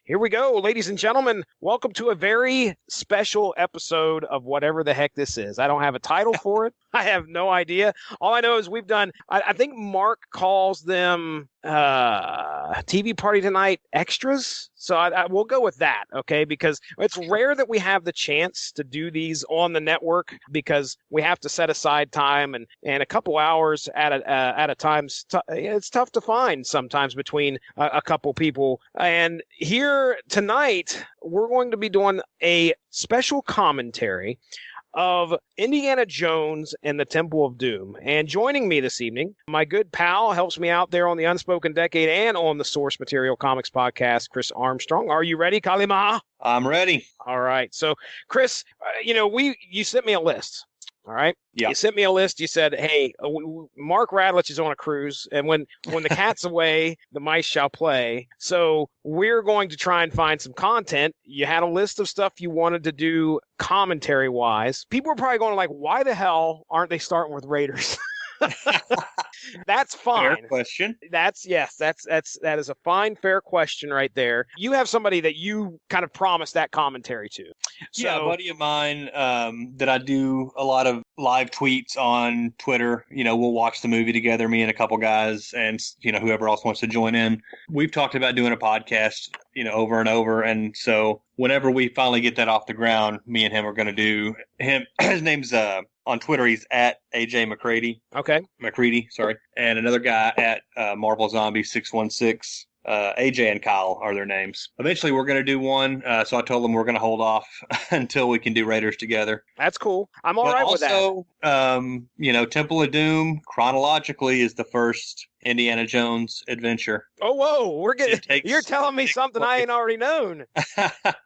Here we go, ladies and gentlemen. Welcome to a very special episode of whatever the heck this is. I don't have a title for it. I have no idea. All I know is we've done, I think Mark calls them TV Party Tonight extras. So we'll go with that, okay? Because it's rare that we have the chance to do these on the network because we have to set aside time and a couple hours at a time. It's tough to find sometimes between a couple people. And here tonight, we're going to be doing a special commentary of Indiana Jones and the Temple of Doom. And joining me this evening, my good pal, helps me out there on the Unspoken Decade and on the Source Material Comics podcast, Chris Armstrong. Are you ready, Kalima? I'm ready. All right. So, Chris, you sent me a list. All right. Yeah. You sent me a list. You said, "Hey, Mark Radlich is on a cruise, and when the cat's away, the mice shall play." So we're going to try and find some content. You had a list of stuff you wanted to do commentary wise. People are probably going like, "Why the hell aren't they starting with Raiders?" That's fine. Fair question. That is a fine, fair question right there. You have somebody that you kind of promised that commentary to. Yeah, a buddy of mine that I do a lot of live tweets on Twitter. We'll watch the movie together, me and a couple guys, and whoever else wants to join in. We've talked about doing a podcast, over and over, and so whenever we finally get that off the ground, me and him are going to do him. His name's on Twitter, he's at AJ McCready. Okay. McCready, sorry. And another guy at Marvel Zombie 616. AJ and Kyle are their names. Eventually, we're going to do one. So I told them we're going to hold off until we can do Raiders together. That's cool. I'm all right with that. Also, Temple of Doom chronologically is the first Indiana Jones adventure. Oh, whoa! You're telling me something I ain't already known.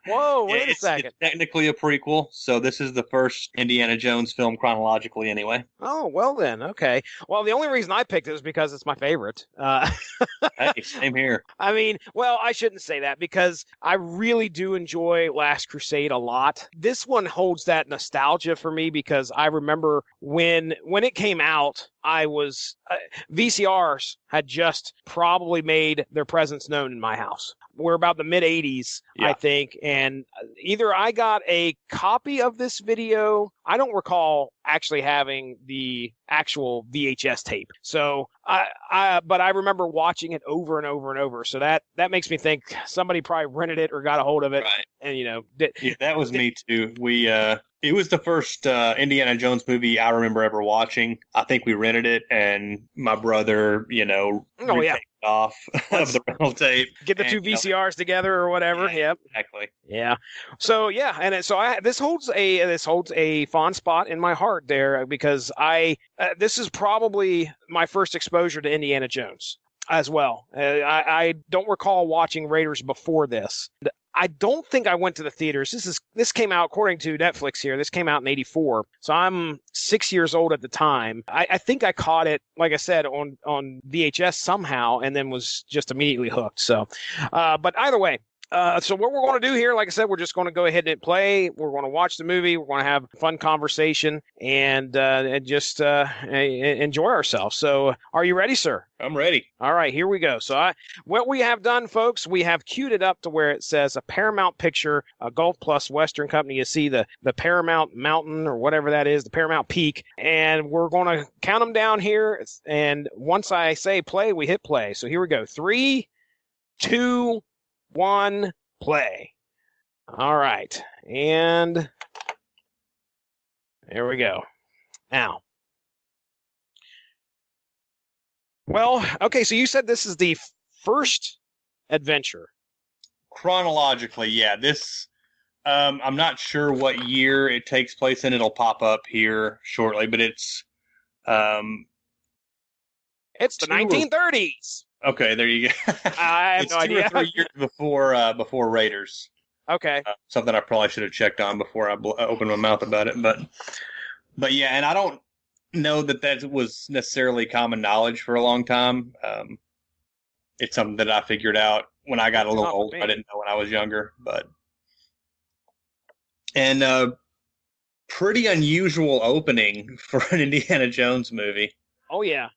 Whoa! Wait a second. It's technically a prequel, so this is the first Indiana Jones film chronologically, anyway. Oh, well then, okay. Well, the only reason I picked it is because it's my favorite. Hey, same here. I mean, well, I shouldn't say that because I really do enjoy Last Crusade a lot. This one holds that nostalgia for me because I remember when it came out, I was VCRs had just probably made their presence known in my house. We're about the mid 80s, yeah. I think. And either I got a copy of this video. I don't recall actually having the actual VHS tape. So but I remember watching it over and over and over. So that makes me think somebody probably rented it or got a hold of it. Right. And, that was me too. It was the first Indiana Jones movie I remember ever watching. I think we rented it, and my brother, taped off of the rental tape. Get the two VCRs together or whatever. Yeah, yep. Exactly. Yeah. So yeah, and so this holds a fond spot in my heart there because this is probably my first exposure to Indiana Jones as well. I don't recall watching Raiders before this. I don't think I went to the theaters. This came out, according to Netflix here, this came out in 1984. So I'm 6 years old at the time. I think I caught it, like I said, on VHS somehow and then was just immediately hooked. So, but either way, so what we're going to do here, like I said, we're just going to go ahead and hit play. We're going to watch the movie. We're going to have a fun conversation and just enjoy ourselves. So are you ready, sir? I'm ready. All right, here we go. So what we have done, folks, we have queued it up to where it says a Paramount Picture, a Gulf Plus Western Company. You see the Paramount Mountain or whatever that is, the Paramount Peak. And we're going to count them down here. And once I say play, we hit play. So here we go. 3, 2, 1, play. All right. And there we go. Now. Well, okay, so you said this is the first adventure. Chronologically, yeah. This, I'm not sure what year it takes place in. It'll pop up here shortly, but it's the 1930s. Okay, there you go. I have no idea. It's 2 or 3 years before Raiders. Okay. Something I probably should have checked on before I opened my mouth about it, but yeah, and I don't know that was necessarily common knowledge for a long time. It's something that I figured out when I got a little older. I didn't know when I was younger, and pretty unusual opening for an Indiana Jones movie. Oh yeah.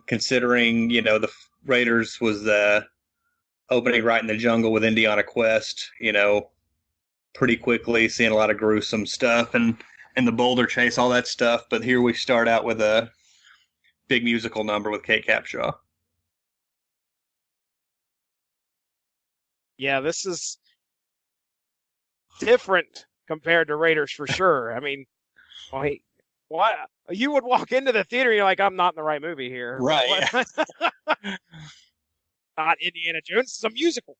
Considering the Raiders was opening right in the jungle with Indiana Quest, pretty quickly, seeing a lot of gruesome stuff and the boulder chase, all that stuff. But here we start out with a big musical number with Kate Capshaw. Yeah, this is different compared to Raiders for sure. I mean, wait, what? You would walk into the theater and you're like, I'm not in the right movie here. Right. Not Indiana Jones. It's a musical.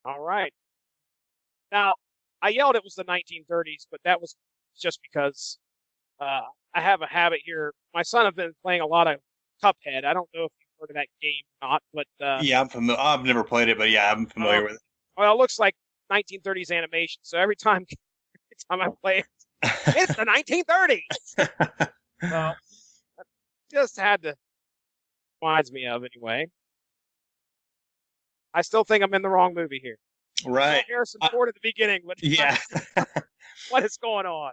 All right. Now, I yelled it was the 1930s, but that was just because uh, I have a habit here. My son has been playing a lot of Cuphead. I don't know if you've heard of that game or not, but Yeah, I'm familiar. I've never played it, but yeah, I'm familiar with it. well, it looks like 1930s animation. So every time I play it, it's the 1930s. So just had to reminds me of anyway. I still think I'm in the wrong movie here. Right. Harrison Ford at the beginning, but yeah. what is going on?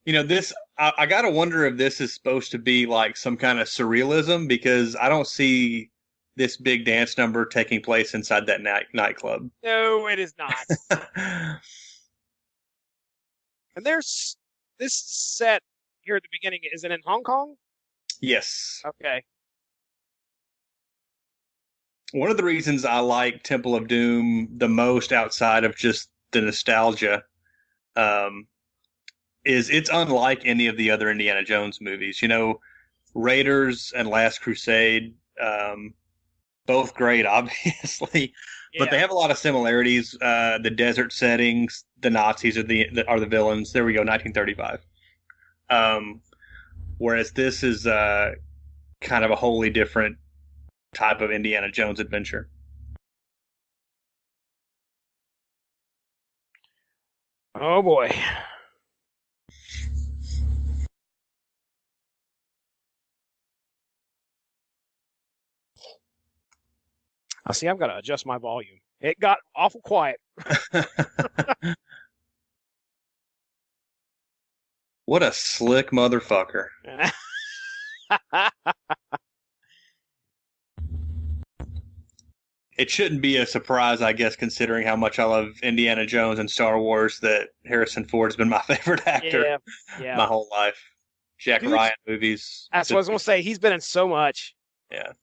This, I got to wonder if this is supposed to be like some kind of surrealism, because I don't see this big dance number taking place inside that nightclub. No, it is not. And this is set here at the beginning. Is it in Hong Kong? Yes. Okay. One of the reasons I like Temple of Doom the most, outside of just the nostalgia, is it's unlike any of the other Indiana Jones movies. Raiders and Last Crusade, both great, obviously, but they have a lot of similarities. The desert settings, the Nazis are the villains. There we go, 1935. Whereas this is kind of a wholly different type of Indiana Jones adventure. Oh boy. I see. I've got to adjust my volume. It got awful quiet. What a slick motherfucker. It shouldn't be a surprise, I guess, considering how much I love Indiana Jones and Star Wars, that Harrison Ford's been my favorite actor my whole life. Jack Ryan movies. That's what I was going to say. He's been in so much. Yeah.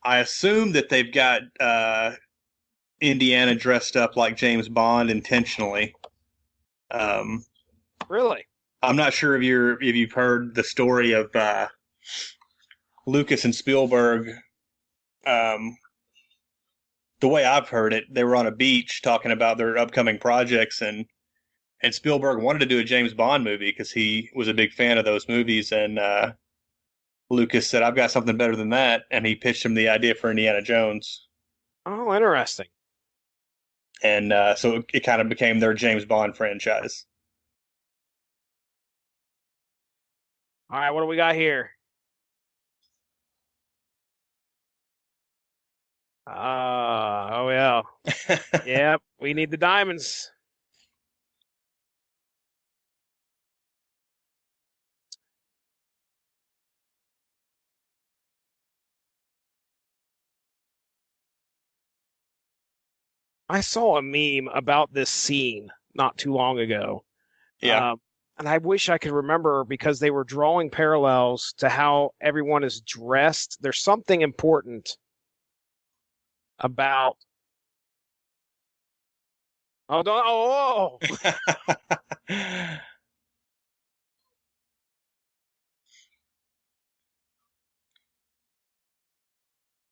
I assume that they've got Indiana dressed up like James Bond intentionally. Really? I'm not sure if you've heard the story of Lucas and Spielberg. The way I've heard it, they were on a beach talking about their upcoming projects, and Spielberg wanted to do a James Bond movie because he was a big fan of those movies, and Lucas said, "I've got something better than that," and he pitched him the idea for Indiana Jones. Oh, interesting. And so it kind of became their James Bond franchise. All right, what do we got here? Oh yeah. Yep, we need the diamonds. I saw a meme about this scene not too long ago. Yeah. And I wish I could remember, because they were drawing parallels to how everyone is dressed. There's something important about. Oh, don't, oh, oh.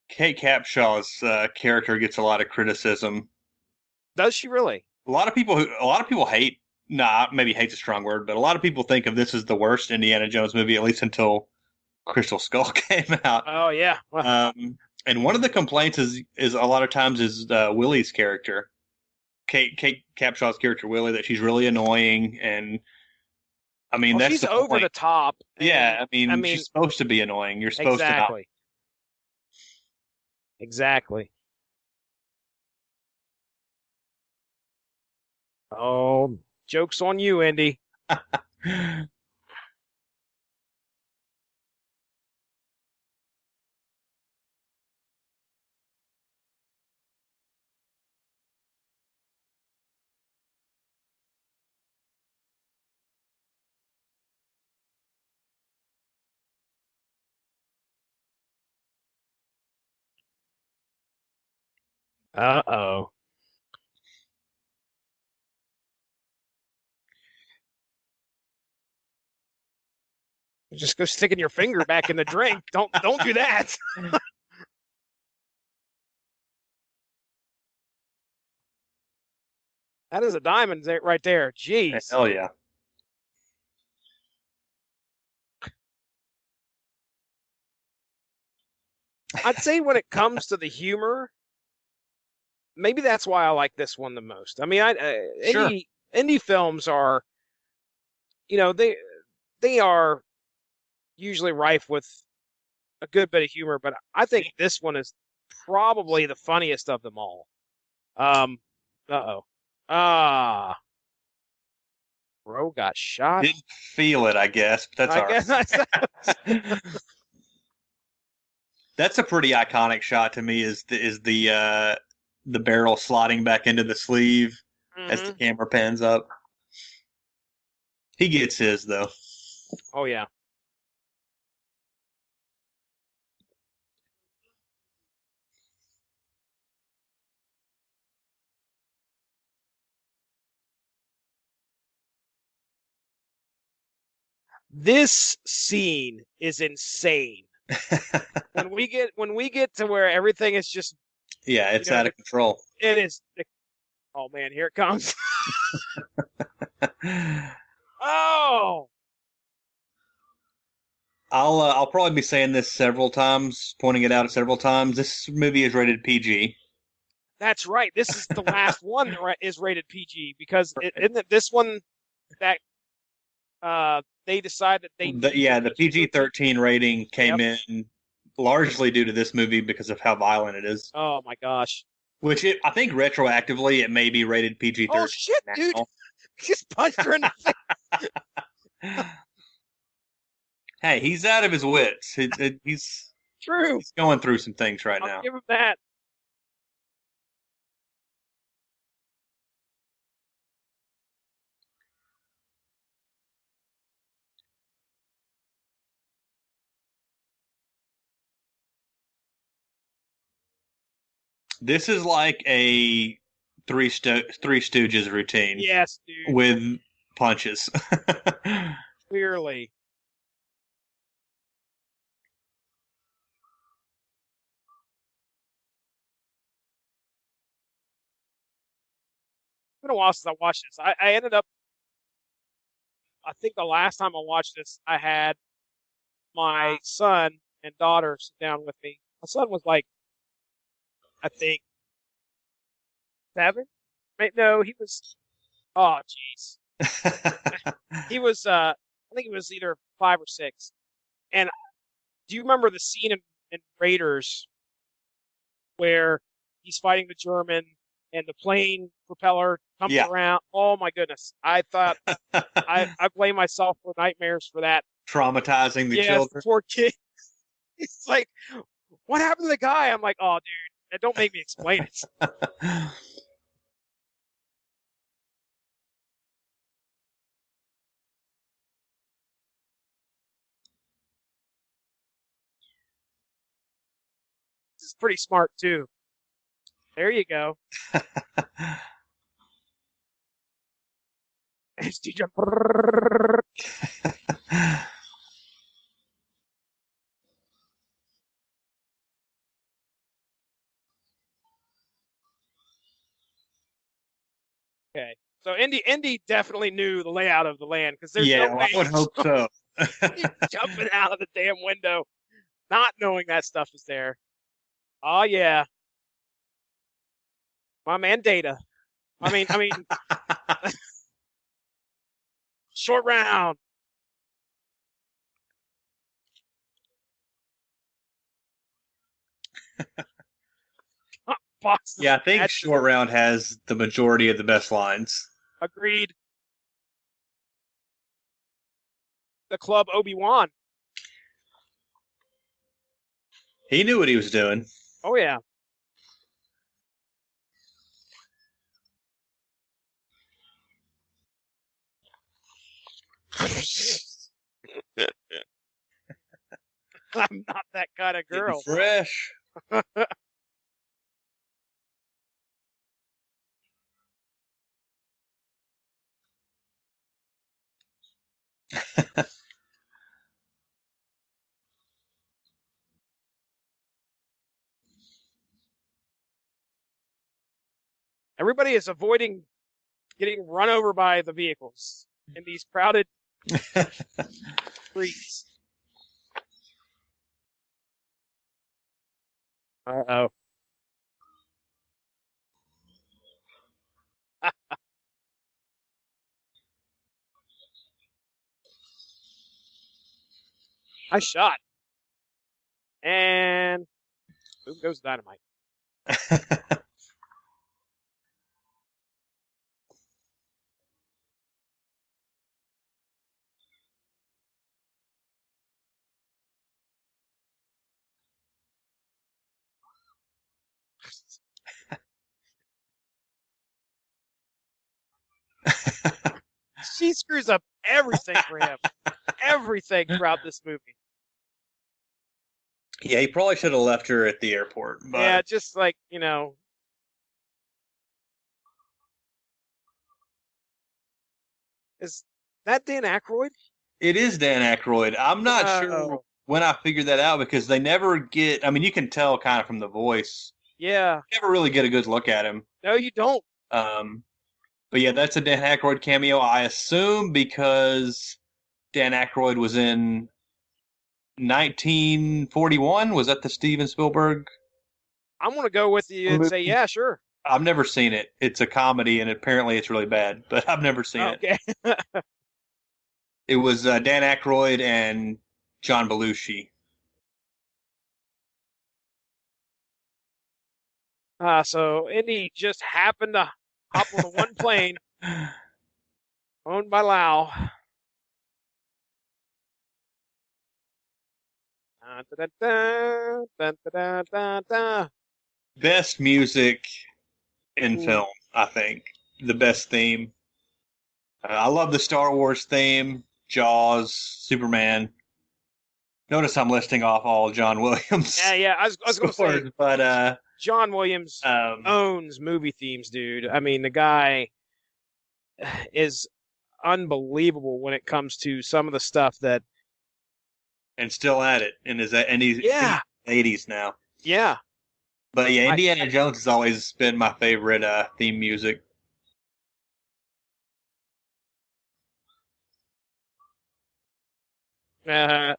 Kate Capshaw's character gets a lot of criticism. Does she really? A lot of people hate. Nah, maybe hate's a strong word, but a lot of people think of this as the worst Indiana Jones movie, at least until Crystal Skull came out. Oh yeah. And one of the complaints is a lot of times is Willie's character, Kate Capshaw's character Willie, that she's really annoying and I mean, Well, that's she's the over point. the top, Yeah, and I I mean, mean, she's supposed to be annoying. You're supposed to not. exactly, exactly. Oh, joke's on you, Indy. Uh-oh. Just go sticking your finger back in the drink. Don't do that. That is a diamond there, right there. Jeez. Hell yeah. I'd say when it comes to the humor, maybe that's why I like this one the most. I mean, Sure. indie films are, you know, they are usually rife with a good bit of humor, but I think this one is probably the funniest of them all. Uh-oh. Ah, bro got shot. Didn't feel it, I guess, but that's I all guess that's right. That's a pretty iconic shot to me. Is the barrel sliding back into the sleeve as the hmm. camera pans up. He gets his though. Oh yeah. This scene is insane. When we get to where everything is just, Yeah, you it's know, out of control. it is. Oh man, here it comes. Oh, I'll probably be saying this several times, pointing it out several times. This movie is rated PG. that's right. This is the last one that is rated PG because isn't it this one that they decide that they need Yeah, the PG PG-13? 13 rating came Yep. in largely due to this movie because of how violent it is. Oh my gosh. I think retroactively it may be rated PG Oh 13 shit, dude. now. Just punched her in the face. Hey, he's out of his wits. True. He's going through some things right I'll now. give him that. This is like a Three Stooges routine Yes, dude. with punches. Clearly. It's been a while since I watched this. I ended up, I think the last time I watched this, I had my son and daughter sit down with me. My son was like, I think 7. No, he was. Oh, jeez. He was. I think he was either 5 or 6. And do you remember the scene in Raiders where he's fighting the German and the plane propeller comes Yeah. around? Oh my goodness! I thought I blame myself for nightmares for that. Traumatizing the Yes, children. poor kid. It's like, what happened to the guy? I'm like, oh, dude, don't make me explain it. This is pretty smart too. There you go. Okay, so Indy definitely knew the layout of the land because there's no Yeah, way I would hope so. he's jumping out of the damn window, not knowing that stuff is there. Oh yeah, my man Data. I mean, short round. Box Yeah, I think match. Short Round has the majority of the best lines. Agreed. The club Obi-Wan. He knew what he was doing. Oh, yeah. I'm not that kind of Getting girl. fresh. Everybody is avoiding getting run over by the vehicles in these crowded streets. Uh-oh. I shot. And boom goes dynamite. She screws up everything for him. Everything throughout this movie. Yeah, he probably should have left her at the airport. But Yeah, just like, you know. Is that Dan Aykroyd? it is Dan Aykroyd. I'm not sure Oh, when I figured that out because they never get. I mean, you can tell kind of from the voice. yeah. You never really get a good look at him. No, you don't. Um, but yeah, that's a Dan Aykroyd cameo. I assume because Dan Aykroyd was in 1941. Was that the Steven Spielberg I'm going to go with you and say, movie? yeah, sure. I've never seen it. It's a comedy, and apparently it's really bad. But I've never seen it. Okay. It was Dan Aykroyd and John Belushi. So Indy just happened to hop on the one plane owned by Lau. Dun, dun, dun, dun, dun, dun. Best music in Ooh. film, I think. The best theme. I love the Star Wars theme, Jaws, Superman. Notice I'm listing off all John Williams Yeah. I was going to say, scores, but John Williams owns movie themes, dude. I mean, the guy is unbelievable when it comes to some of the stuff that. and still at it, and he's in Yeah. his 80s now. Yeah. But yeah, Indiana Jones has always been my favorite theme music. Uh,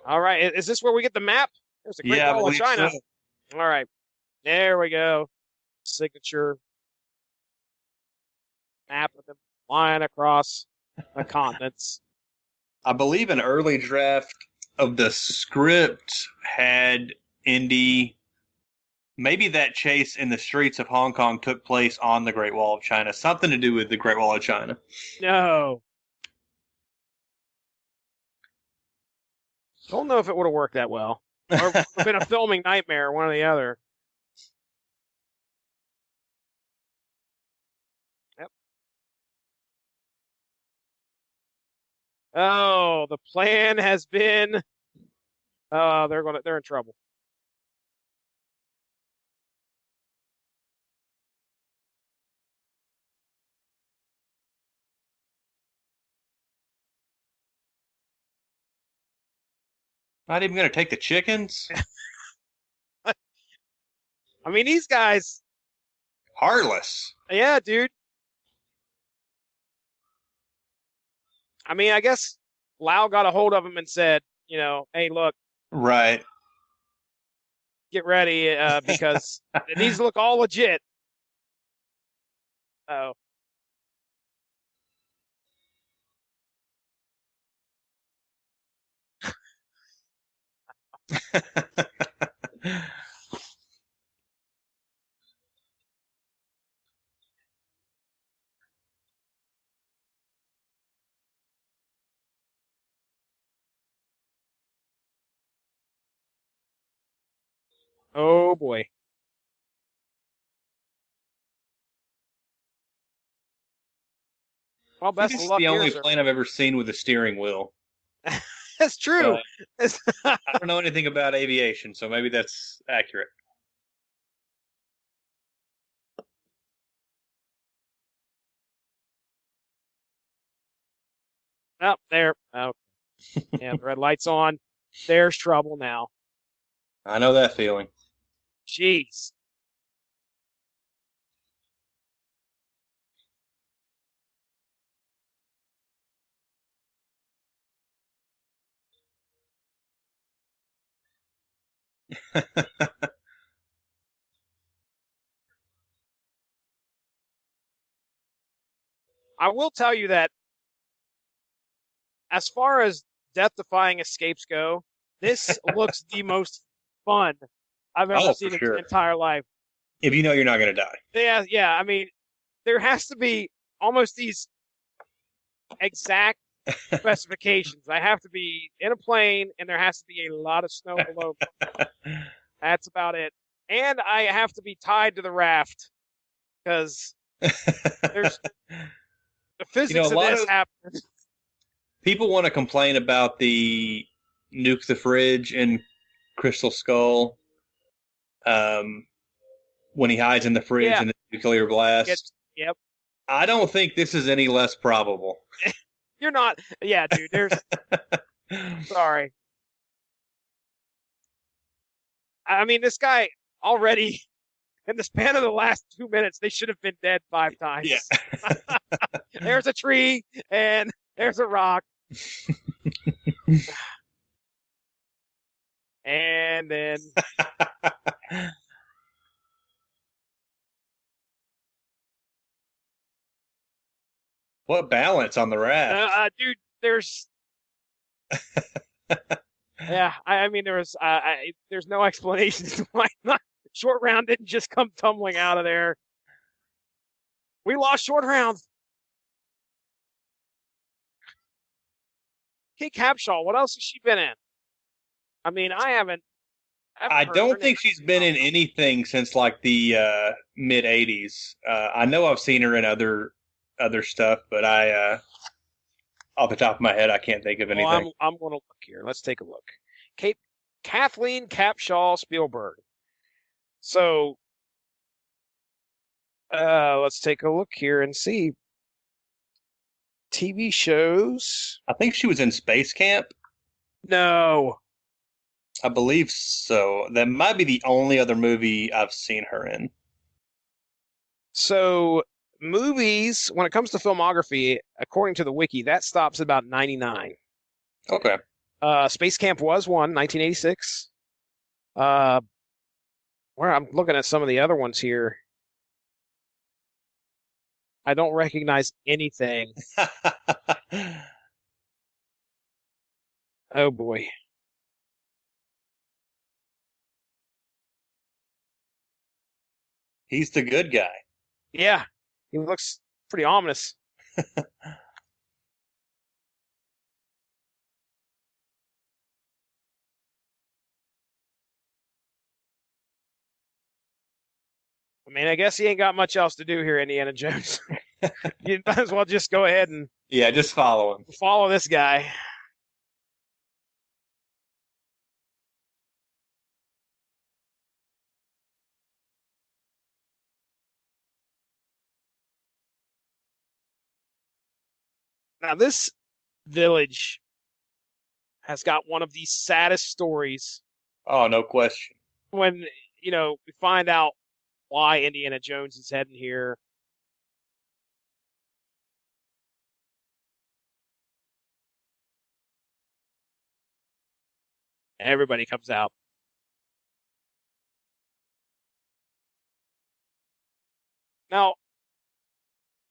all right. Is this where we get the map? There's the Great Yeah, I Wall of believe China. so. All right. There we go. Signature map of them flying across the continents. I believe an early draft of the script had Indy. Maybe that chase in the streets of Hong Kong took place on the Great Wall of China. Something to do with the Great Wall of China. No. Don't know if it would have worked that well. Or it would have been a filming nightmare, one or the other. Yep. Oh, the plan has been. They're in trouble. Not even going to take the chickens? I mean, these guys. Heartless. Yeah, dude. I mean, I guess Lau got a hold of him and said, hey, look, Right. get ready because these look all legit. Oh. Oh boy. Well, I think best this of is luck the here, only sir. plane I've ever seen with a steering wheel. That's true. But I don't know anything about aviation, so maybe that's accurate. Oh, there. Oh, yeah, the red light's on. There's trouble now. I know that feeling. Jeez. I will tell you that as far as death-defying escapes go, this looks the most fun I've ever Oh, for seen in my sure. entire life. If you know you're not going to die. Yeah, yeah. I mean, there has to be almost these exact specifications. I have to be in a plane, and there has to be a lot of snow below. That's about it. And I have to be tied to the raft because there's the A physics of lot this of happen. people want to complain about the nuke the fridge in Crystal Skull, um, when he hides in the fridge Yeah, in the nuclear get blast. yep. I don't think this is any less probable. You're not. Yeah, dude. There's sorry. I mean, this guy already in the span of the last 2 minutes, they should have been dead 5 times. Yeah. There's a tree and there's a rock, and then What balance on the raft? dude, there's yeah. I mean, there's no explanation to why not. Short round didn't just come tumbling out of there. We lost short round. Kate Capshaw, what else has she been in? I mean, I haven't I heard her don't name. think she's been in anything since like the mid '80s. I know I've seen her in other stuff, but off the top of my head, I can't think of Well, anything. I'm going to look here. Let's take a look. Kate Kathleen Capshaw Spielberg. So let's take a look here and see TV shows. I think she was in Space Camp. No. I believe so. That might be the only other movie I've seen her in. So movies, when it comes to filmography, according to the wiki, that stops about 99. Okay. Space Camp was one, 1986. Uh, where I'm looking at some of the other ones here. I don't recognize anything. Oh boy. He's the good guy. Yeah, he looks pretty ominous. I mean, I guess he ain't got much else to do here, Indiana Jones. You might as well just go ahead and Yeah, just follow him. follow this guy. Now, this village has got one of the saddest stories Oh, no question. when, we find out why Indiana Jones is heading here. Everybody comes out. Now,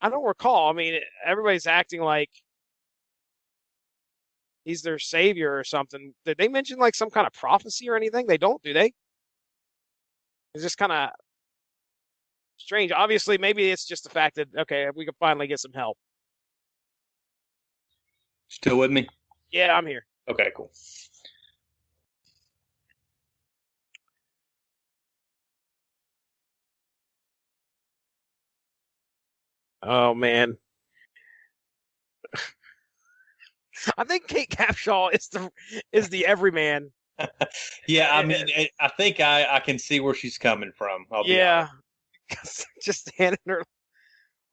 I don't recall. I mean, everybody's acting like he's their savior or something. Did they mention like some kind of prophecy or anything? They don't, do they? It's just kind of strange. Obviously, maybe it's just the fact that okay, we can finally get some help. Still with me? Yeah, I'm here. Okay, cool. Oh man, I think Kate Capshaw is the everyman. Yeah, I mean, I think I can see where she's coming from. I'll be Yeah, honest. just handing her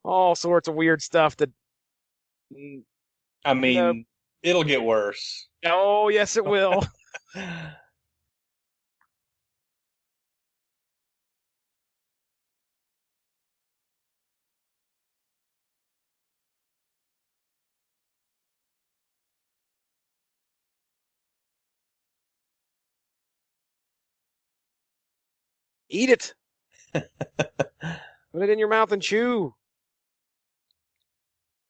all sorts of weird stuff that. I No. mean, it'll get worse. Oh yes, it will. Eat it. Put it in your mouth and chew.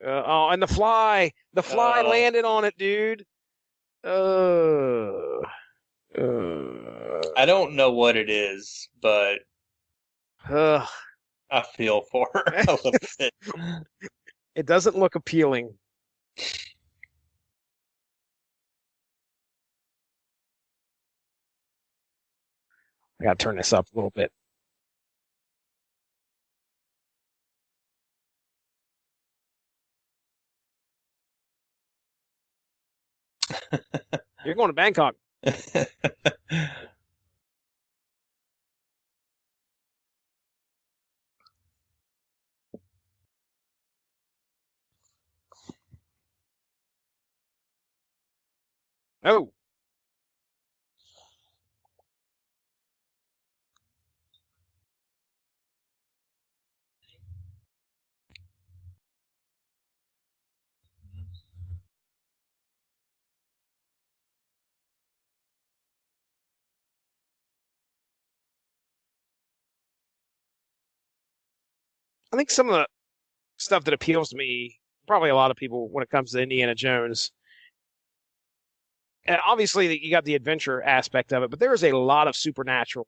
Oh, and the fly Uh, landed on it, dude. Uh, uh, I don't know what it is, but uh, I feel for her a little bit. it doesn't look appealing. I gotta turn this up a little bit. You're going to Bangkok. Oh, I think some of the stuff that appeals to me, probably a lot of people when it comes to Indiana Jones, and obviously you got the adventure aspect of it, but there is a lot of supernatural.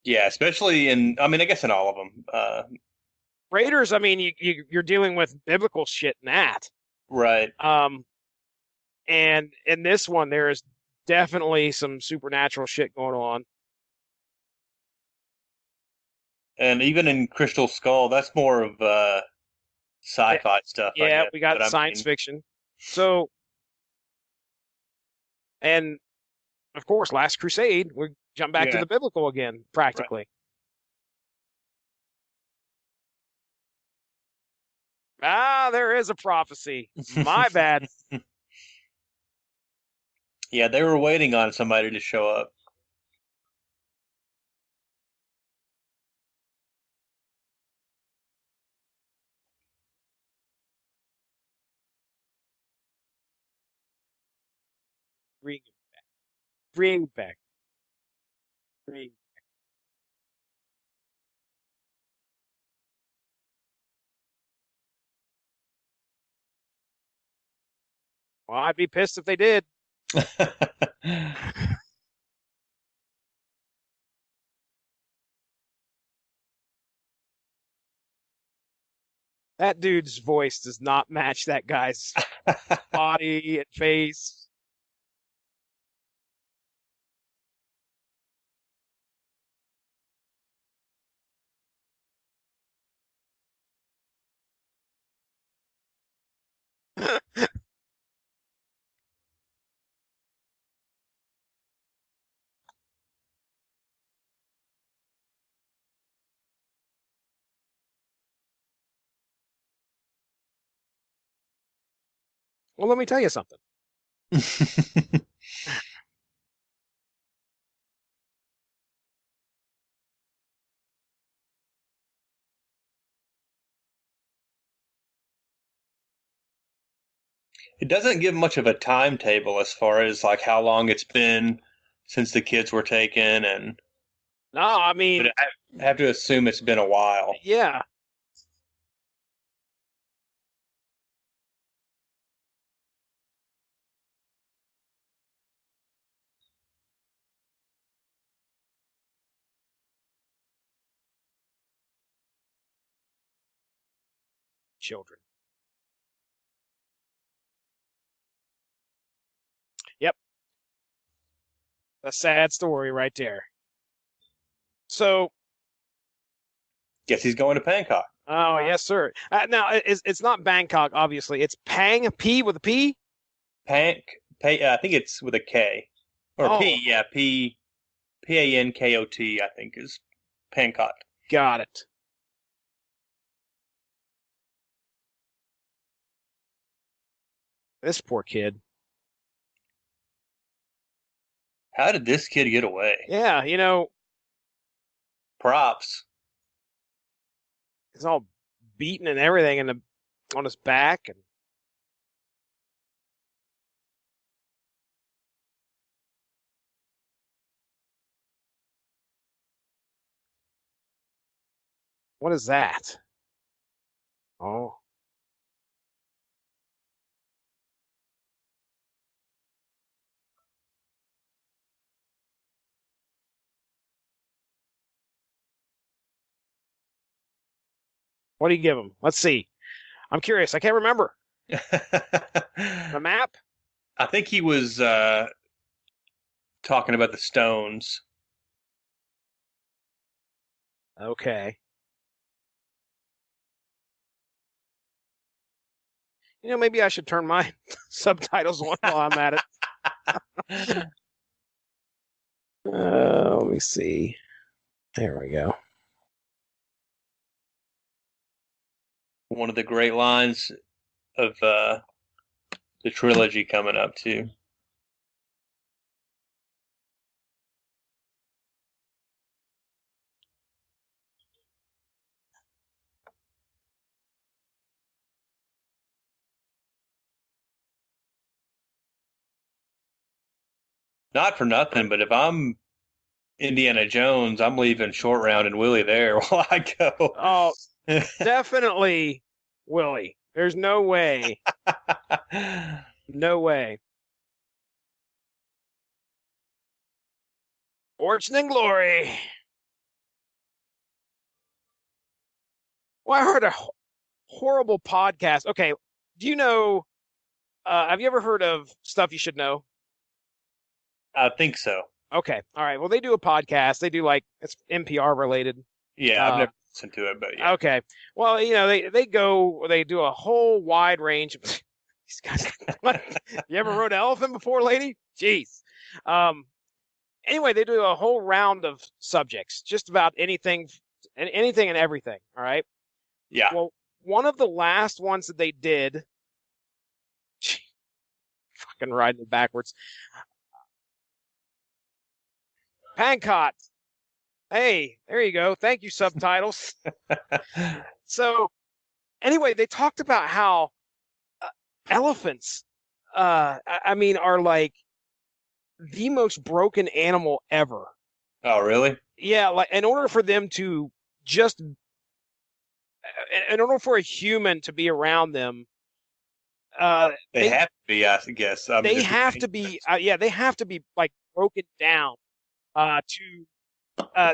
Yeah, especially I mean, I guess in all of them. Raiders, I mean, you're dealing with biblical shit in that. Right. Um, and in this one, there is definitely some supernatural shit going on. And even in Crystal Skull, that's more of Eh, sci-fi stuff, I Yeah, guess. we But got I science mean, fiction. So, and of course, Last Crusade, we jump back to yeah, the biblical again, right. practically. Ah, there is a prophecy. My bad. Yeah, they were waiting on somebody to show up. Bring, bring back. Bring. Well, I'd be pissed if they did. That dude's voice does not match that guy's body and face. Well, let me tell you something. It doesn't give much of a timetable as far as like how long it's been since the kids were taken, and No, I but mean, I have to assume it's been a while. yeah. children. Yep, a sad story right there. So, Guess he's going to Bangkok. oh yes, sir. Now it's not Bangkok, obviously. It's Pang P with a P. I think it's with a K. Or Oh, P, yeah, Pankot, I think, is Pankot. got it. This poor kid. How did this kid get away? Yeah, Props. he's all beaten and everything on his back, and what is that? Oh, what do you give him? Let's see. I'm curious. I can't remember the map. I think he was talking about the stones. Okay. Maybe I should turn my subtitles on while I'm at it. Let me see. There we go. One of the great lines of the trilogy coming up, too. Not for nothing, but if I'm Indiana Jones, I'm leaving Short Round and Willie there while I go. Oh, definitely Willie. There's no way. No way. Fortune and glory. Well, I heard a horrible podcast. Okay, do you know? Have you ever heard of Stuff You Should Know? I think so. Okay, all right. Well, they do a podcast. They do it's NPR related. Yeah, I've never listened to it, but yeah. Okay. Well, they do a whole wide range of these guys. You ever rode an elephant before, lady? Jeez. Anyway, they do a whole round of subjects, just about anything and everything. All right. Yeah. Well, one of the last ones that they did, fucking riding it backwards. Pankot. Hey, there you go. Thank you, subtitles. So, anyway, they talked about how elephants, are like the most broken animal ever. Oh, really? Yeah, like in order for them to just, in order for a human to be around them, they have to be, I guess. They have to be, they have to be like broken down to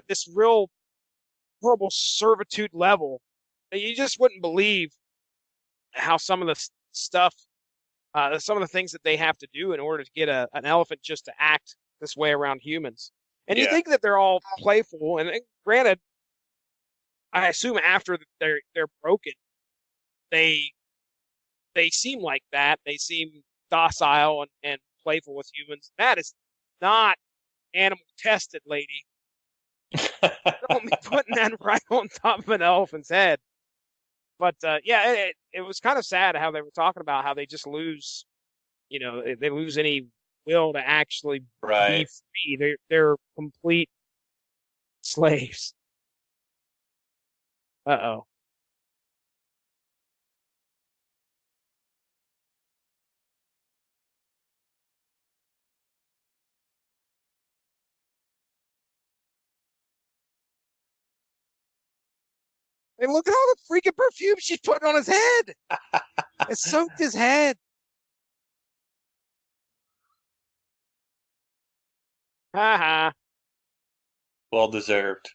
this real horrible servitude level. You just wouldn't believe how some of the stuff, some of the things that they have to do in order to get an elephant just to act this way around humans. And you think that they're all playful, and granted, I assume after they're broken, they seem like that. They seem docile and playful with humans. That is not animal tested, lady. Don't be putting that right on top of an elephant's head. But it was kind of sad how they were talking about how they just lose, they lose any will to actually be free. They're complete slaves. Uh-oh. And look at all the freaking perfume she's putting on his head. It soaked his head. Ha ha. Well deserved.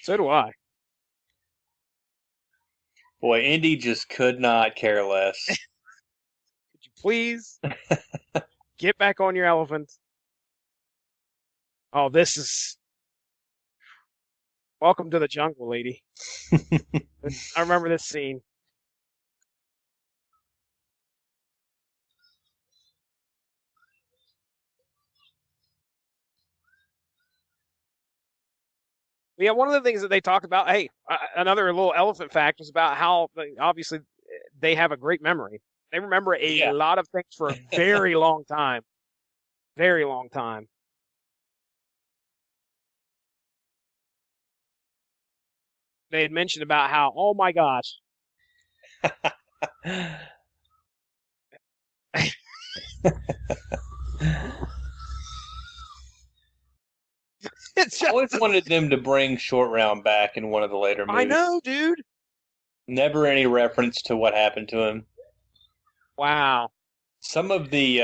So do I. Boy, Indy just could not care less. Could you please get back on your elephant? Oh, this is welcome to the jungle, lady. I remember this scene. Yeah, one of the things that they talked about, hey, another little elephant fact was about how obviously they have a great memory. They remember a Yeah. lot of things for a very long time. Very long time. They had mentioned about how, oh my gosh, it's I just, always wanted them to bring Short Round back in one of the later movies. I know, dude. Never any reference to what happened to him. Wow. Some of the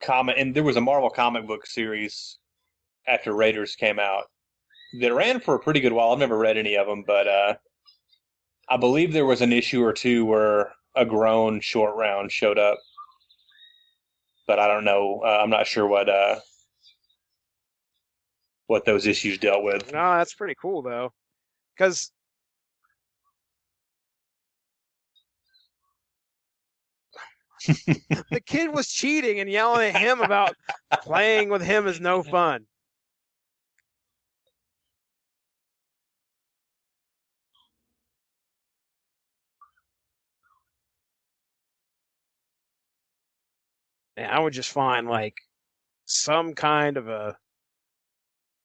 comic, and there was a Marvel comic book series after Raiders came out that ran for a pretty good while. I've never read any of them, but I believe there was an issue or two where a grown Short Round showed up. But I don't know. I'm not sure what those issues dealt with. No, that's pretty cool though, because the kid was cheating and yelling at him about playing with him is no fun. And I would just find like some kind of a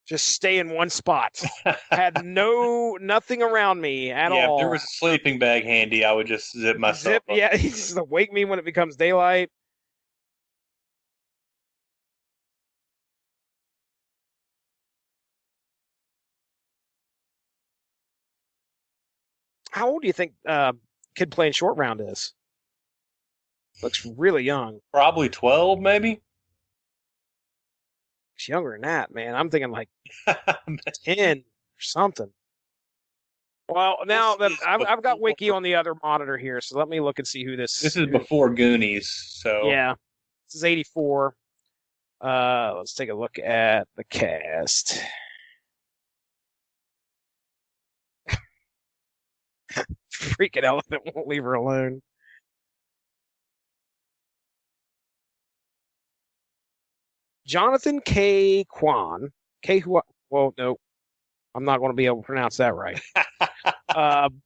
just stay in one spot. Had nothing around me at Yeah, if all. there was a sleeping bag handy, I would just zip myself up. Yeah, he just wake me when it becomes daylight. How old do you think kid playing short round is? Looks really young. Probably 12, maybe. He's younger than that, man. I'm thinking like 10 or something. Well, now that I've got Wiki on the other monitor here, so let me look and see who this. This is before Goonies, so Yeah, this is 84. Let's take a look at the cast. Freaking elephant won't leave her alone. Jonathan K. Kwan. Well, no, I'm not going to be able to pronounce that right.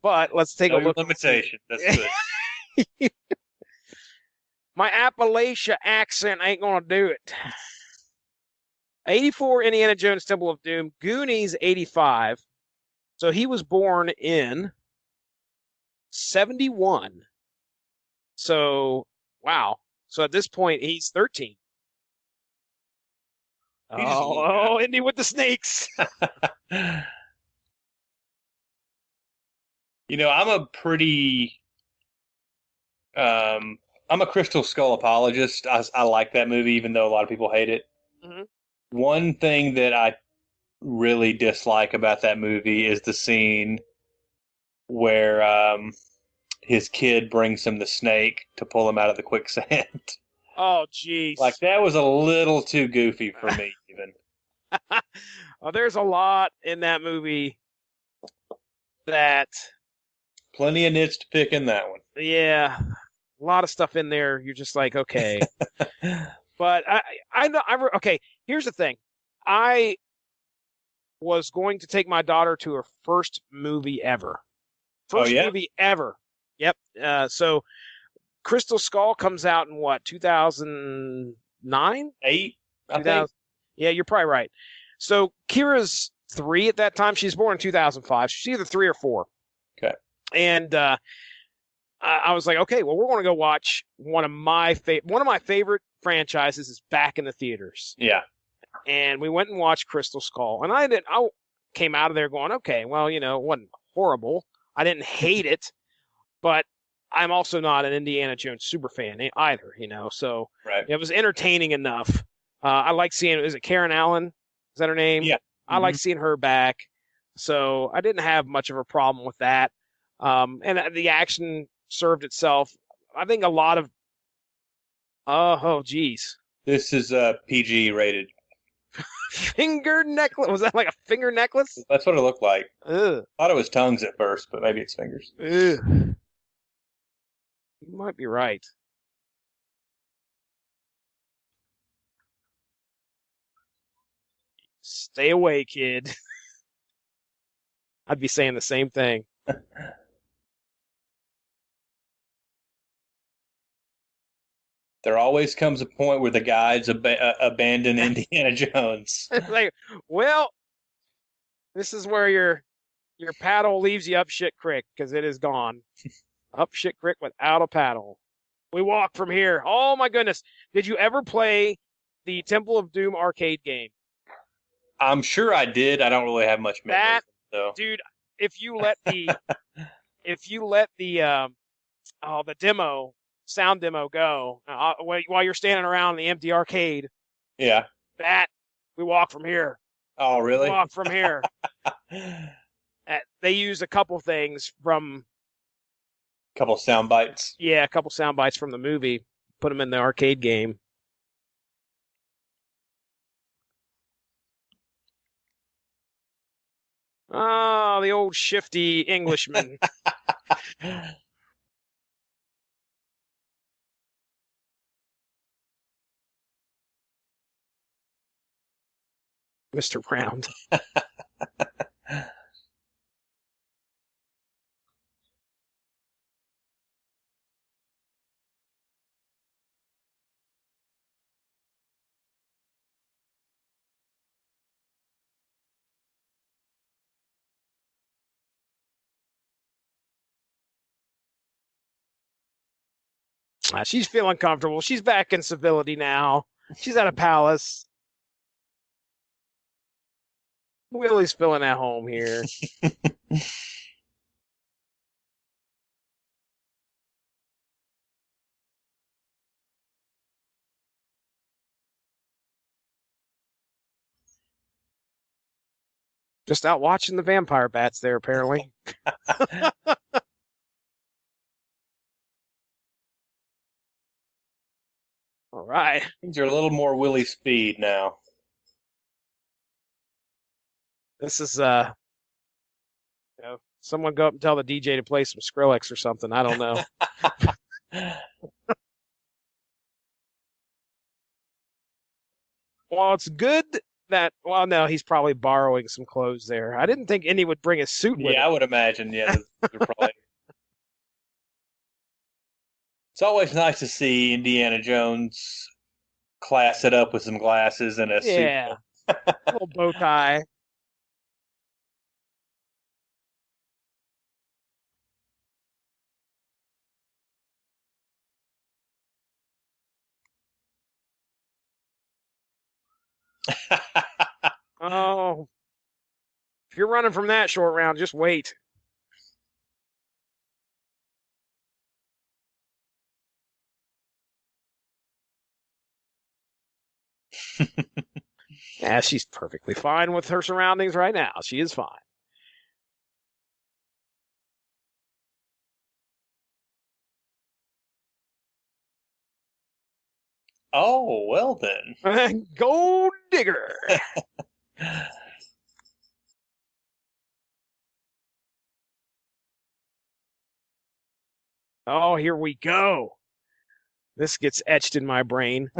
But let's take a look. Limitation. That's good. My Appalachia accent ain't going to do it. 84, Indiana Jones Temple of Doom. Goonies, 85. So he was born in 71. So, wow. So at this point, he's 13. Oh, Indy with the snakes. You know, I'm a Crystal Skull apologist. I like that movie, even though a lot of people hate it. Mm-hmm. One thing that I really dislike about that movie is the scene where his kid brings him the snake to pull him out of the quicksand. Oh, jeez. Like, that was a little too goofy for me, even. Oh, there's a lot in that movie that. Plenty of nits to pick in that one. Yeah, a lot of stuff in there. You're just like, okay. But I know. Okay, here's the thing. I was going to take my daughter to her first movie ever. First movie ever. Yep. So Crystal Skull comes out in what, 2009? 8, I think. Yeah, you're probably right. So Kira's 3 at that time. She's born in 2005. She's either 3 or 4. Okay. And I was like, okay, well, we're going to go watch one of my favorite franchises is back in the theaters, Yeah. and we went and watched Crystal Skull, and I came out of there going, okay, well, it wasn't horrible. I didn't hate it, but I'm also not an Indiana Jones super fan either, So Right. it was entertaining enough. I like seeing, is it Karen Allen? Is that her name? Yeah. I like seeing her back. So I didn't have much of a problem with that. And the action served itself. I think a lot of, oh, geez. This is PG rated. Finger necklace. Was that like a finger necklace? That's what it looked like. Ugh. Thought it was tongues at first, but maybe it's fingers. Ugh. You might be right. Stay away, kid. I'd be saying the same thing. There always comes a point where the guides abandon Indiana Jones. Like, well, this is where your paddle leaves you up shit creek because it is gone. Up shit creek without a paddle. We walk from here. Oh my goodness. Did you ever play the Temple of Doom arcade game? I'm sure I did. I don't really have much memory. That, So. dude, if you let the demo sound demo go while you're standing around in the empty arcade, Yeah. that we walk from here. Oh, really? Walk from here. They use a couple things from Couple sound bites. Yeah, a couple sound bites from the movie. Put them in the arcade game. Oh, the old shifty Englishman. Mr. Round. She's feeling comfortable. She's back in civility now. She's at a palace. Willie's feeling at home here. Just out watching the vampire bats there, apparently. All right. Things are a little more Willie speed now. This is someone go up and tell the DJ to play some Skrillex or something. I don't know. Well, it's good that no, he's probably borrowing some clothes there. I didn't think Indy would bring a suit with Yeah, him. I would imagine. Yeah, they're probably. It's always nice to see Indiana Jones class it up with some glasses and a Yeah. Little bow tie. suit. Oh, if you're running from that short round, just wait. Yeah, she's perfectly fine with her surroundings right now. She is fine. Oh, well then. Gold digger. Oh, here we go. This gets etched in my brain.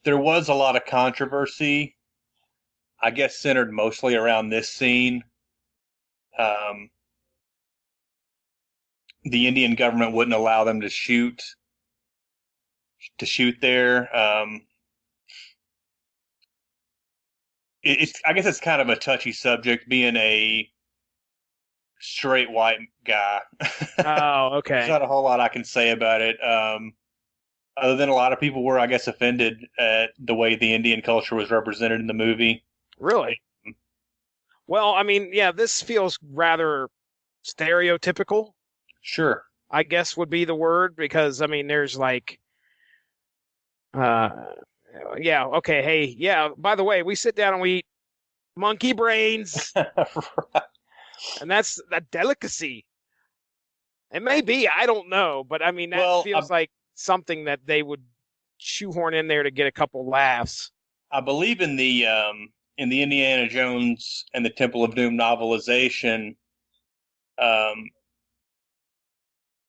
There was a lot of controversy, I guess, centered mostly around this scene. Um, the Indian government wouldn't allow them to shoot to shoot there. I guess it's kind of a touchy subject, being a straight white guy. Oh, There's okay. not a whole lot I can say about it. Other than a lot of people were, I guess, offended at the way the Indian culture was represented in the movie. Really? Well, I mean, yeah, this feels rather stereotypical, Sure. I guess would be the word, because I mean, there's like, uh, yeah, okay, hey, yeah, by the way, we sit down and we eat monkey brains, Right. and that's a delicacy. It may be, I don't know, but I mean, that Well, feels like something that they would shoehorn in there to get a couple laughs. I believe in the Indiana Jones and the Temple of Doom novelization, um,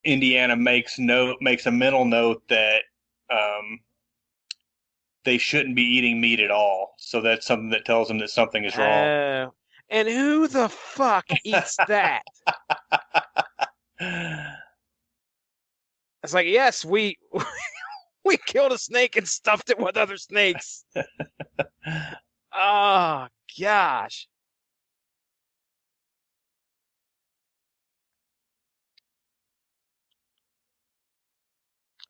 Indiana makes a mental note that um, they shouldn't be eating meat at all. So that's something that tells them that something is wrong. Uh, and who the fuck eats that? It's like, yes, we we killed a snake and stuffed it with other snakes. Oh gosh.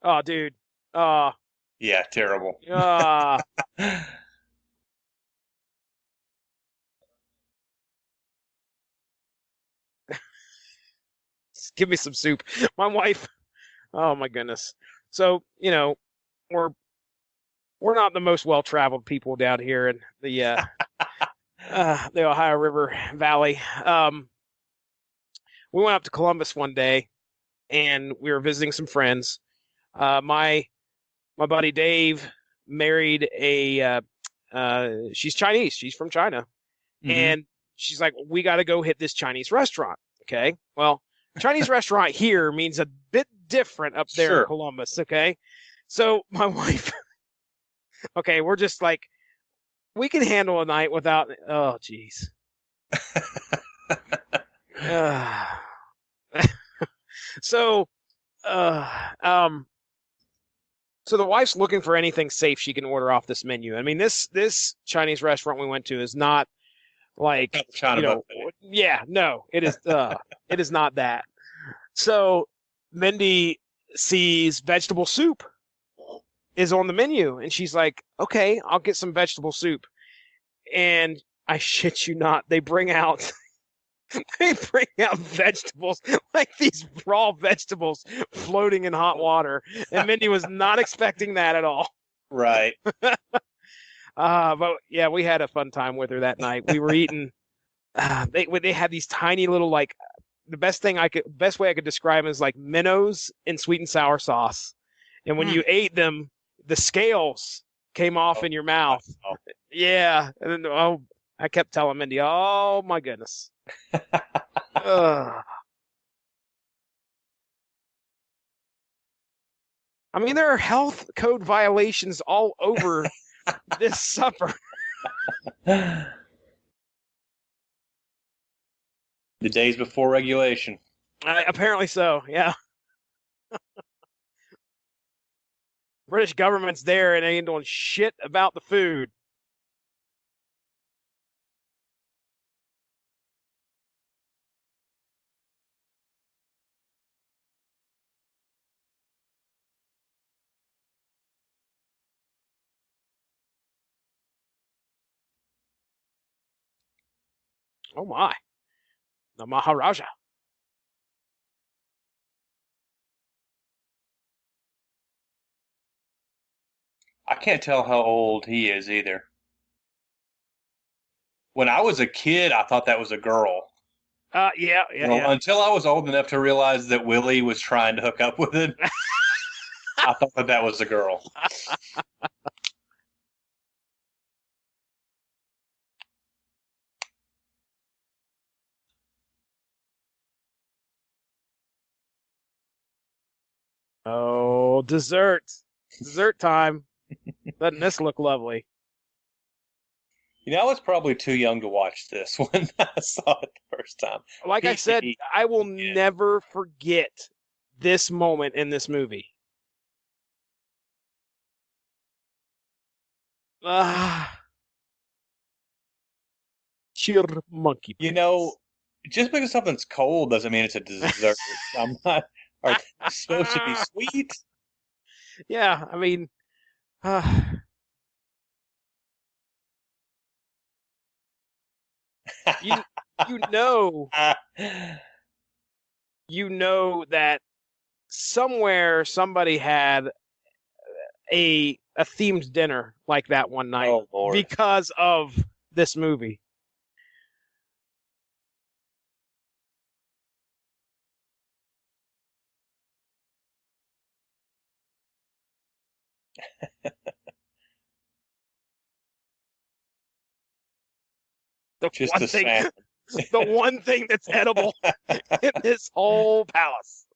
Oh dude. Oh, Yeah, terrible. uh, give me some soup. My wife. Oh my goodness. So, we're we're not the most well-traveled people down here in the Ohio River Valley. We went up to Columbus one day and we were visiting some friends. My buddy Dave married she's Chinese. She's from China. Hmm. And she's like, we got to go hit this Chinese restaurant. Okay. Well, Chinese restaurant here means a bit different up there in Sure. Columbus. Okay. So my wife, okay, we're just like, we can handle a night without, oh, geez. Uh, so, uh, um, so the wife's looking for anything safe she can order off this menu. I mean, this Chinese restaurant we went to is not like, China buffet. yeah, no, it is not that. So Mindy sees vegetable soup is on the menu, and she's like, "Okay, I'll get some vegetable soup." And I shit you not, they bring out vegetables like these raw vegetables floating in hot water, and Mindy was not expecting that at all. Right. But yeah, we had a fun time with her that night. We were eating. They had these tiny little like best way I could describe them is like minnows in sweet and sour sauce. And when Hmm. you ate them, the scales came off Oh, in your mouth. wow. Yeah. And then, oh, I kept telling Mindy, oh my goodness. Ugh. I mean, there are health code violations all over this supper. The days before regulation. Apparently so. Yeah. British government's there and they ain't doing shit about the food. Oh my. The Maharaja. I can't tell how old he is either. When I was a kid, I thought that was a girl. Yeah, yeah, Well, yeah. until I was old enough to realize that Willie was trying to hook up with it, I thought that that was a girl. Oh, dessert. Dessert time. Doesn't this look lovely? You know, I was probably too young to watch this when I saw it the first time. Like I said, PT. I will Yeah. never forget this moment in this movie. Ah, cheer monkey You pants. know, just because something's cold doesn't mean it's a dessert. I'm not. Are they supposed to be sweet? Yeah, I mean, uh, you you know you know that somewhere somebody had a themed dinner like that one night Oh Lord. because of this movie. The Just one a thing, salmon. the one thing that's edible in this whole palace.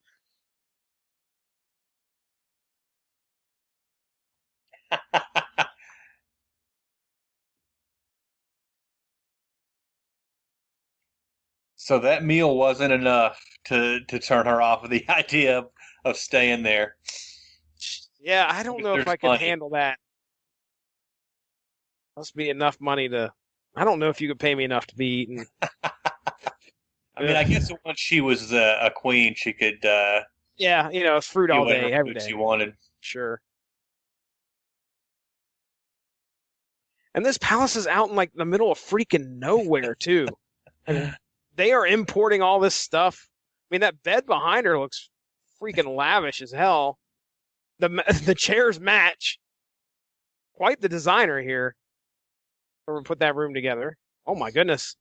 So that meal wasn't enough to turn her off of the idea of staying there. Yeah, I don't But know if there's I could money. handle that. Must be enough money to. I don't know if you could pay me enough to be eating. I mean, I Ugh. guess once she was a queen, she could Yeah, it's fruit eat all whatever day, every food she day. wanted. Sure. And this palace is out in like the middle of freaking nowhere too. Like they are importing all this stuff. I mean, that bed behind her looks freaking lavish as hell. The the chairs match. Quite the designer here. Whoever put that room together. Oh my goodness.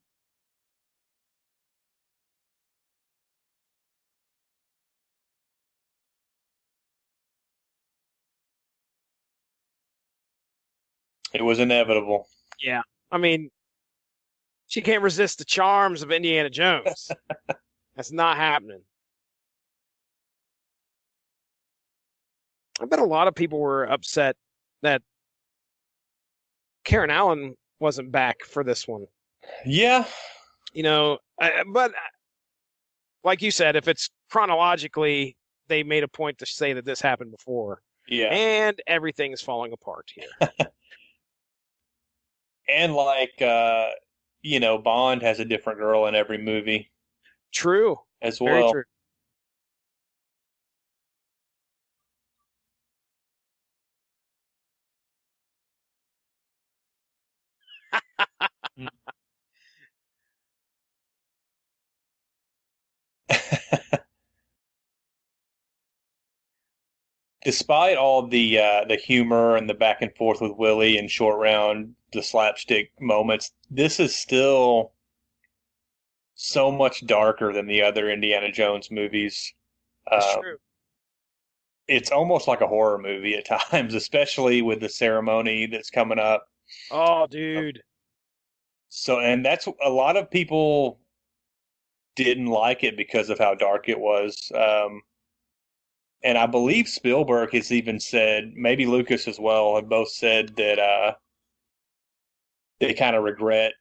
It was inevitable. Yeah. I mean, she can't resist the charms of Indiana Jones. That's not happening. I bet a lot of people were upset that Karen Allen wasn't back for this one. Yeah, But like you said, if it's chronologically, they made a point to say that this happened before, yeah. and everything's falling apart here. And like Bond has a different girl in every movie True. as Very well. true. Despite all the humor and the back and forth with Willie and Short Round, the slapstick moments, this is still so much darker than the other Indiana Jones movies. That's Um, true. it's almost like a horror movie at times, especially with the ceremony that's coming up. Oh, Um, dude. So, and that's a lot of people didn't like it because of how dark it was. And I believe Spielberg has even said, maybe Lucas as well, have both said that they kind of regret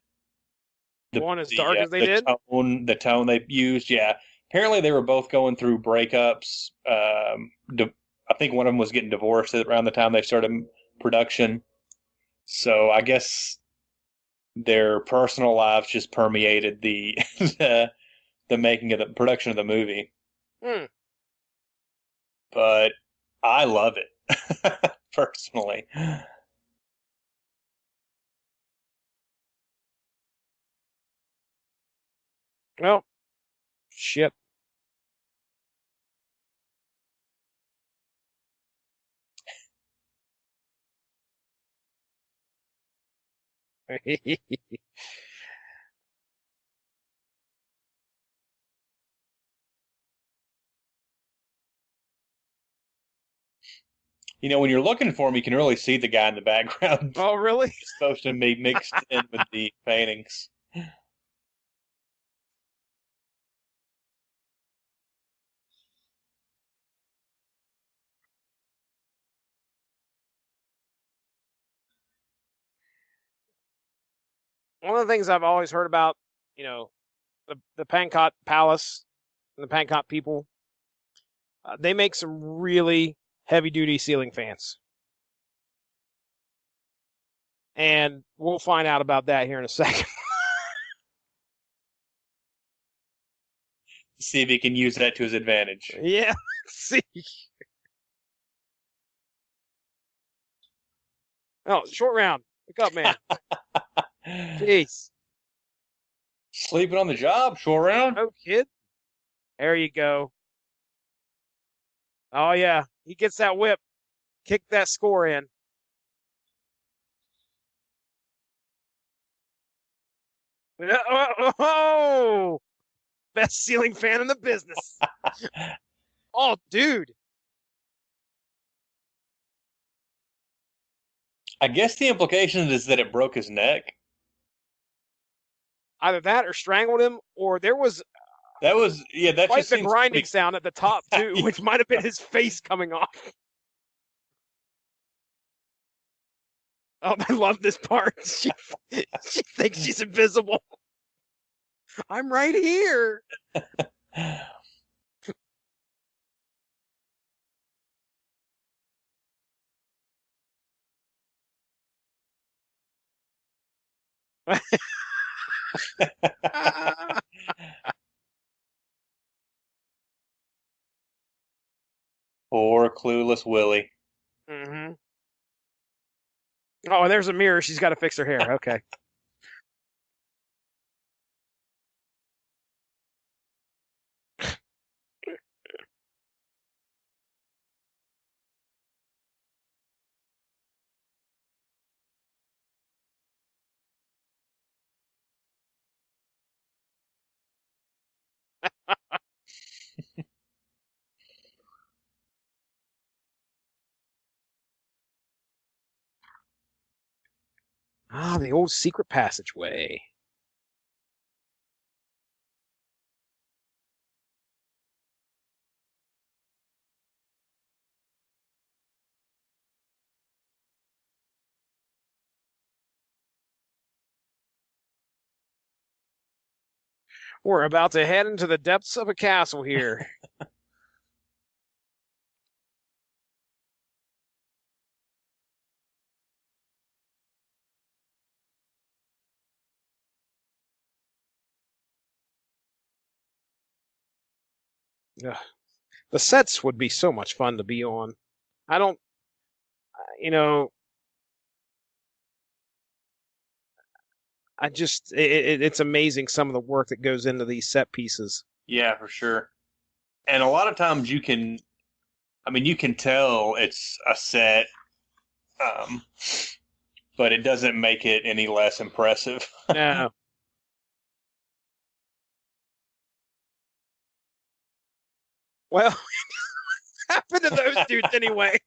the Going as the dark uh, as they the did. tone they used. Yeah, apparently they were both going through breakups. I think one of them was getting divorced around the time they started production. So I guess their personal lives just permeated the the making of the production of the movie. Hmm. But I love it personally. Well, shit. When you're looking for them, you can really see the guy in the background. Oh, really? It's supposed to be mixed in with the paintings. One of the things I've always heard about, you know, the Pankot Palace and the Pankot people, they make some really heavy duty ceiling fans. And we'll find out about that here in a second. See if he can use that to his advantage. Yeah. See. Oh, short round. Wake up, man. Jeez. Sleeping on the job, short round. Oh, kid. There you go. Oh, yeah. He gets that whip. Kick that score in. Oh, best ceiling fan in the business. Oh, dude. I guess the implication is that it broke his neck. Either that or strangled him, or there was That was that quite just the seems grinding pretty. sound at the top, too, Yeah. which might have been his face coming off. Oh, I love this part. She thinks she's invisible. I'm right here. Poor clueless Willie. Mm-hmm. Oh, and there's a mirror. She's got to fix her hair. Okay. Ah, the old secret passageway. We're about to head into the depths of a castle here. Ugh. The sets would be so much fun to be on. I don't, you know, it's amazing some of the work that goes into these set pieces. Yeah, for sure. And a lot of times you can tell it's a set, um, but it doesn't make it any less impressive. No. Well, what happened to those dudes anyway?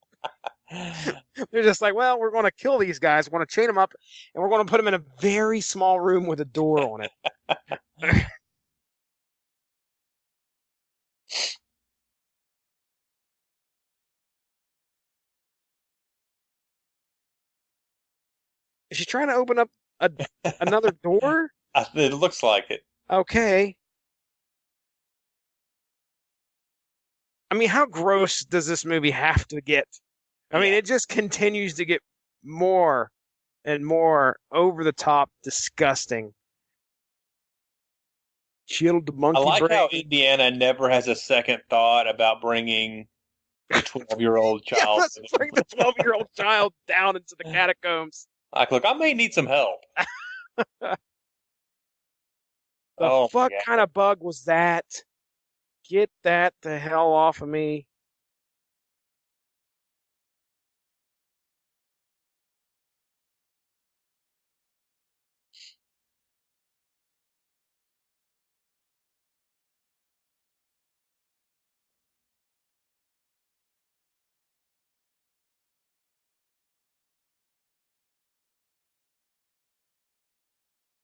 They're just like, well, we're going to kill these guys. We're going to chain them up, and we're going to put them in a very small room with a door on it. Is she trying to open up another door? It looks like it. Okay. I mean, how gross does this movie have to get? I mean, Yeah. it just continues to get more and more over the top, disgusting. Chilled I monkey like how brain. Indiana never has a second thought about bringing a 12-year-old Yeah, child. let's bring the 12-year-old child down into the catacombs. Like, look, I may need some help. The Oh my fuck god. kind of bug was that? Get that the hell off of me.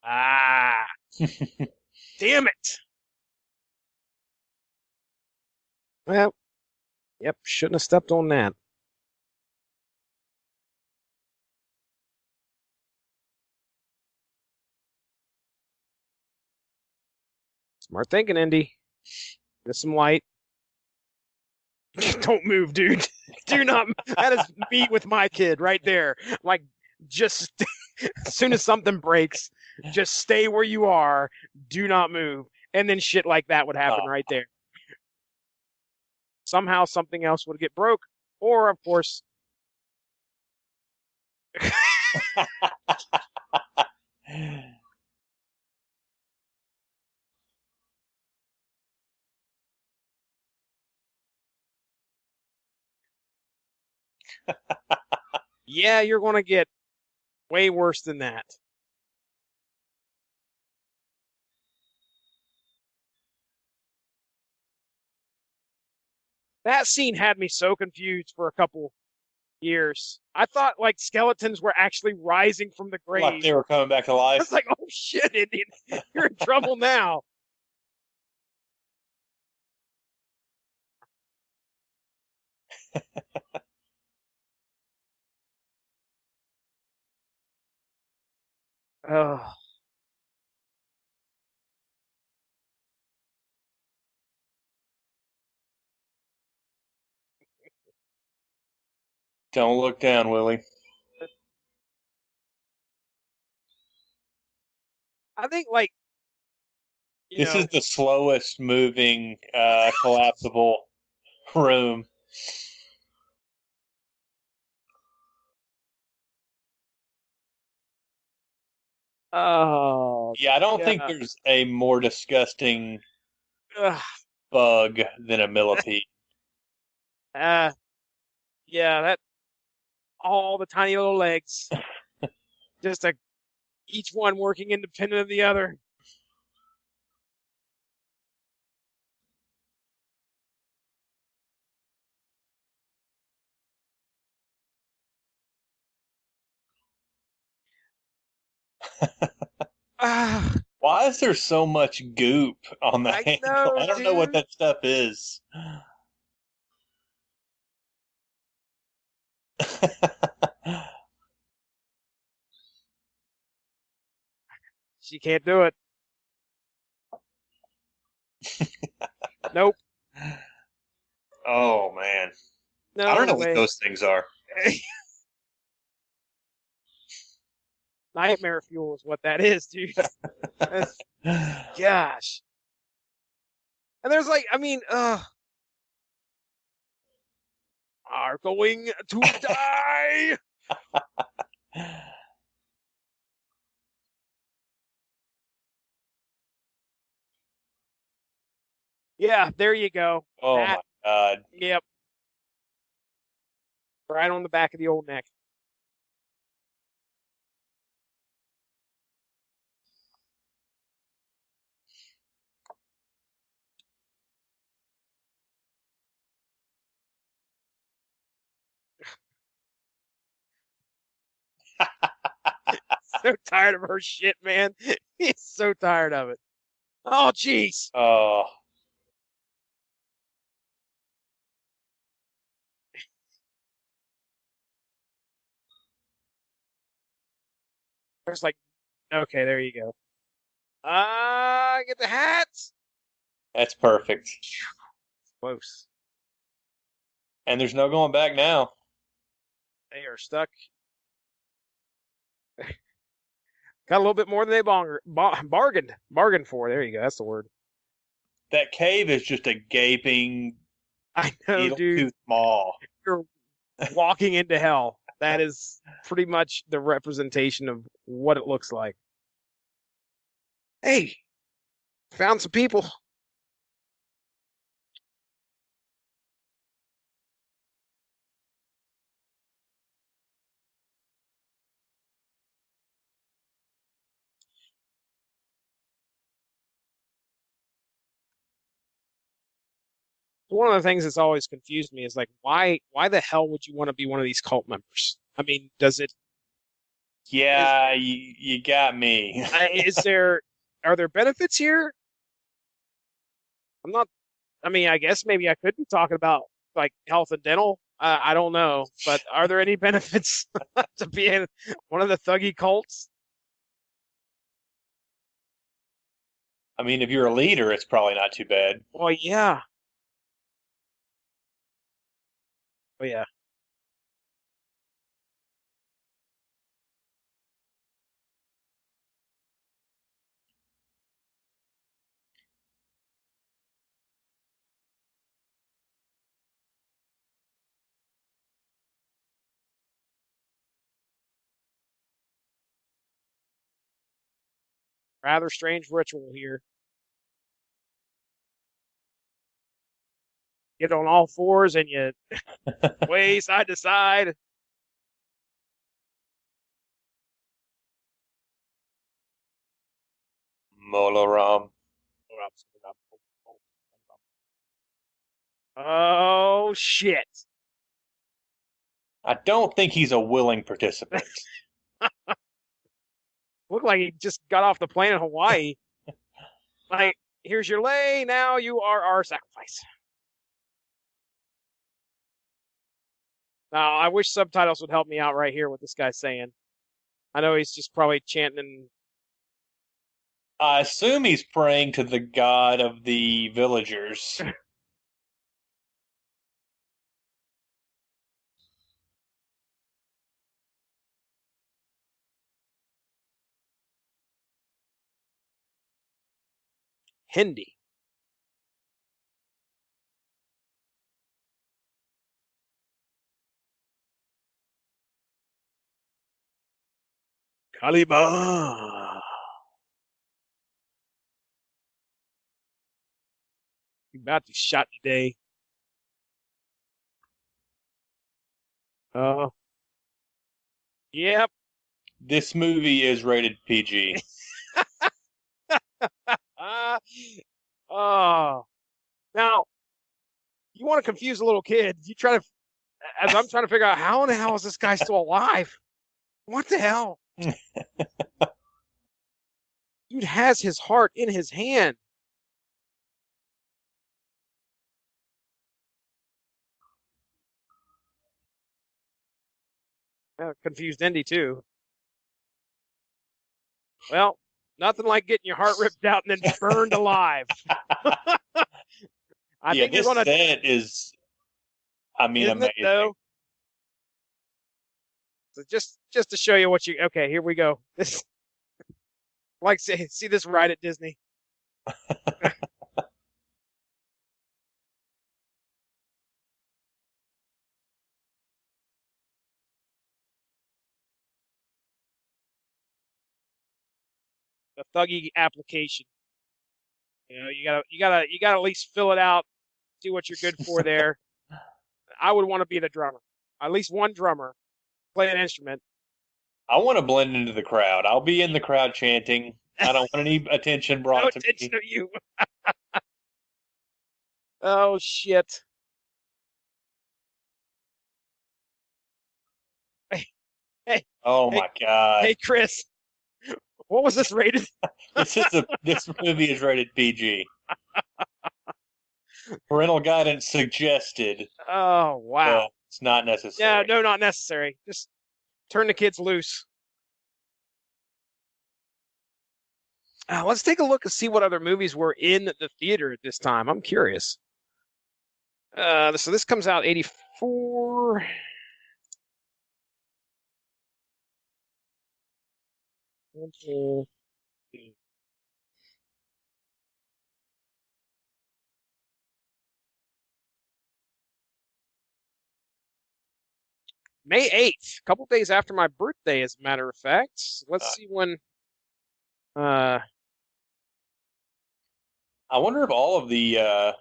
Ah, damn it. Well, yep, shouldn't have stepped on that. Smart thinking, Indy. Get some light. Don't move, dude. Do not. That is me with my kid right there. Like, just As soon as something breaks, just stay where you are. Do not move. And then shit like that would happen Oh. right there. Somehow something else would get broke. Or, of course, yeah, you're going to get way worse than that. That scene had me so confused for a couple years. I thought like skeletons were actually rising from the Like grave. they were coming back to I life. was like, oh shit, Indian, you're in trouble now. Oh, Don't look down, Willie. I think like you This is know, the slowest moving collapsible room. oh Yeah, I don't think yeah, there's a more disgusting ugh, bug than a millipede. uh, yeah, that all the tiny little legs, just a each one working independent of the other. Ah, Why is there so much goop on the I handle? know, I don't know what dude. that stuff is. She can't do it. Nope. Oh man. I don't No know what way. those things are. Nightmare fuel is what that is, dude. That's, gosh. And there's like, I mean, are going to die. Yeah, there you go. Oh That, my god. yep, right on the back of the old neck. So tired of her shit, man. He's so tired of it. Oh, jeez. Oh. There's like, okay, there you go. Get the hats. That's perfect. Close. And there's no going back now. They are stuck. Got a little bit more than they bargained for. There you go. That's the word. That cave is just a gaping I know, needle dude. tooth maw. You're walking into hell. That is pretty much the representation of what it looks like. Hey, found some people. One of the things that's always confused me is like, why the hell would you want to be one of these cult members? I mean, does it is Yeah, you got me. is there are there benefits here? I'm not. I mean, I guess maybe I could be talking about like health and dental. I don't know, but are there any benefits to being one of the thuggy cults? I mean, if you're a leader, it's probably not too bad. Well, yeah. Oh, yeah. Rather strange ritual here. Get on all fours and you way side to side. Molaram. Oh shit! I don't think he's a willing participant. Looked like he just got off the plane in Hawaii. Like, here's your lay. Now you are our sacrifice. Now, I wish subtitles would help me out right here. What this guy's saying. I know he's just probably chanting. I assume he's praying to the god of the villagers. Hindi. Kaliba. About to shot today. Oh. Yep. This movie is rated PG. Uh, oh. Now, you want to confuse a little kid. You try to, as I'm trying to figure out how in the hell is this guy still alive? What the hell? Dude has his heart in his hand. Confused Indy, too. Well, nothing like getting your heart ripped out and then burned alive. I think this you're going to. set is, Isn't amazing. it, though? So just to show you what you. Okay, here we go. This. Like, see this ride at Disney. The thuggy application. You gotta at least fill it out, see what you're good for there. I would want to be the drummer. At least one drummer, play an instrument. I want to blend into the crowd. I'll be in the crowd chanting. I don't want any attention No brought to attention me. to you. Oh shit. Hey, hey, Oh hey, my god. hey, Chris. What was this rated? This movie is rated PG. Parental guidance suggested, Oh wow. but it's not Yeah, necessary. no, not necessary. Just turn the kids loose. Let's take a look and see what other movies were in the theater at this time. I'm curious. So this comes out 84. May 8th, a couple days after my birthday, as a matter of fact. Let's see when. Uh, I wonder if all of the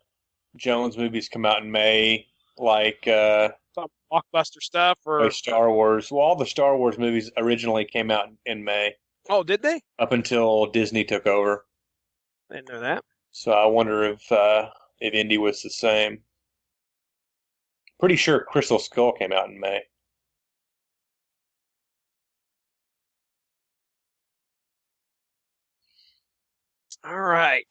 Jones movies come out in May, like some blockbuster stuff, or Star Wars. Well, all the Star Wars movies originally came out in May, oh, did they? up until Disney took over. I didn't know that. So I wonder if Indy was the same. Pretty sure Crystal Skull came out in May. All right,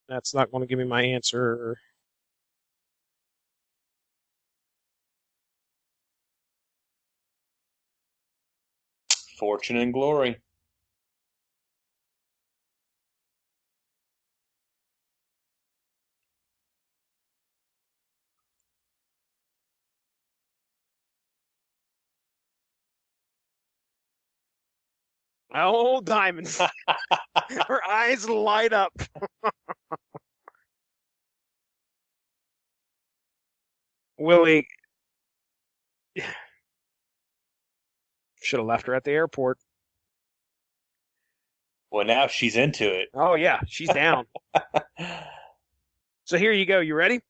that's not going to give me my answer. Fortune and Glory. Oh, diamonds! Her eyes light up. Willie should have left her at the airport. Well, now she's into it. Oh yeah, she's down. So here you go. You ready?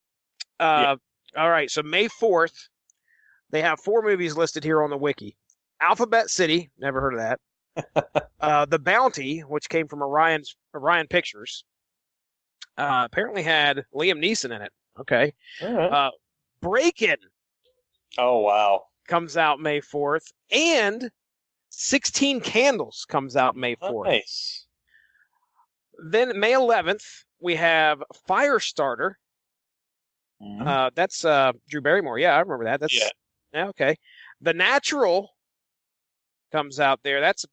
Yeah. All right. So May 4th, they have 4 movies listed here on the wiki. Alphabet City, never heard of that. The Bounty, which came from Orion Pictures, apparently had Liam Neeson in it. Okay. All right. Breakin' Oh, wow. comes out May 4th, and 16 Candles comes out May 4th. Nice. Then May 11th, we have Firestarter. That's Drew Barrymore. Yeah, I remember that. That's yeah, okay. The Natural comes out there. Isn't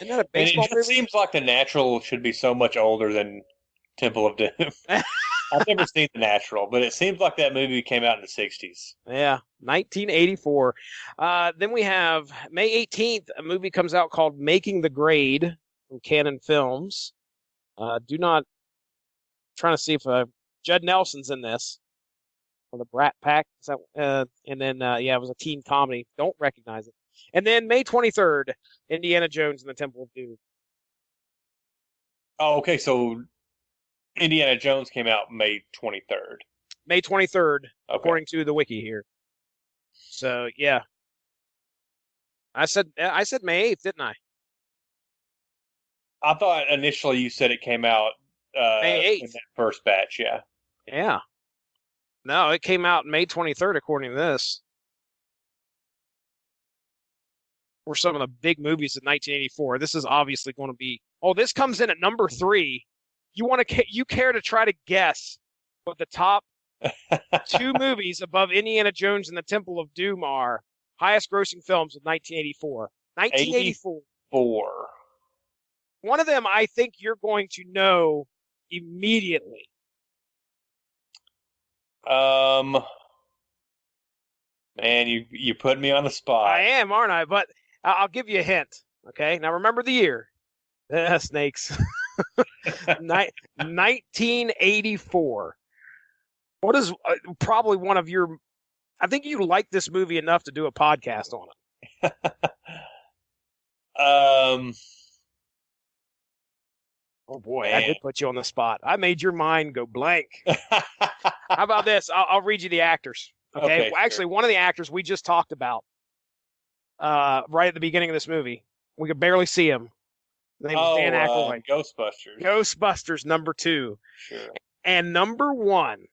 that a baseball and it movie? seems like The Natural should be so much older than Temple of Doom. I've never seen The Natural, but it seems like that movie came out in the 60s. Yeah, 1984. Then we have May 18th, a movie comes out called Making the Grade from Canon Films. Trying to see if Judd Nelson's in this. Or the Brat Pack. And then, it was a teen comedy. Don't recognize it. And then May 23rd, Indiana Jones and the Temple of Doom. Oh, okay. So Indiana Jones came out May 23rd. May 23rd, Okay. according to the wiki here. So, yeah. I said May 8th, didn't I? I thought initially you said it came out May 8th. in that first batch, yeah. Yeah. No, it came out May 23rd, according to this. Were some of the big movies of 1984. This is obviously going to be. Oh, this comes in at number 3. You care to try to guess what the top 2 movies above Indiana Jones and the Temple of Doom are? Highest grossing films of 1984. 1984. 84. One of them I think you're going to know immediately. Man, you put me on the spot. I am, aren't I? But I'll give you a hint. Okay, now remember the year. Snakes. 1984. What is probably one of your? I think you like this movie enough to do a podcast on it. Oh boy, man. I did put you on the spot. I made your mind go blank. How about this? I'll read you the actors. Okay. Well, actually, one of the actors we just talked about right at the beginning of this movie. We could barely see him. His name was Dan Aykroyd. Ghostbusters. Ghostbusters number 2. Sure. And number 1.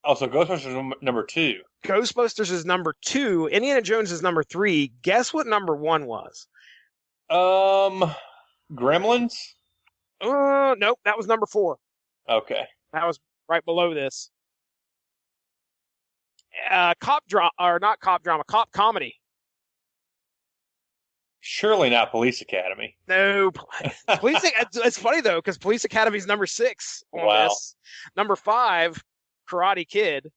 Oh, so Ghostbusters number 2. Ghostbusters is number 2. Indiana Jones is number 3. Guess what number 1 was? Gremlins? Nope. That was number 4. Okay. That was right below this. Cop comedy. Surely not Police Academy. No, Police. It's funny though because Police Academy is number 6 on this. Number 5, Karate Kid.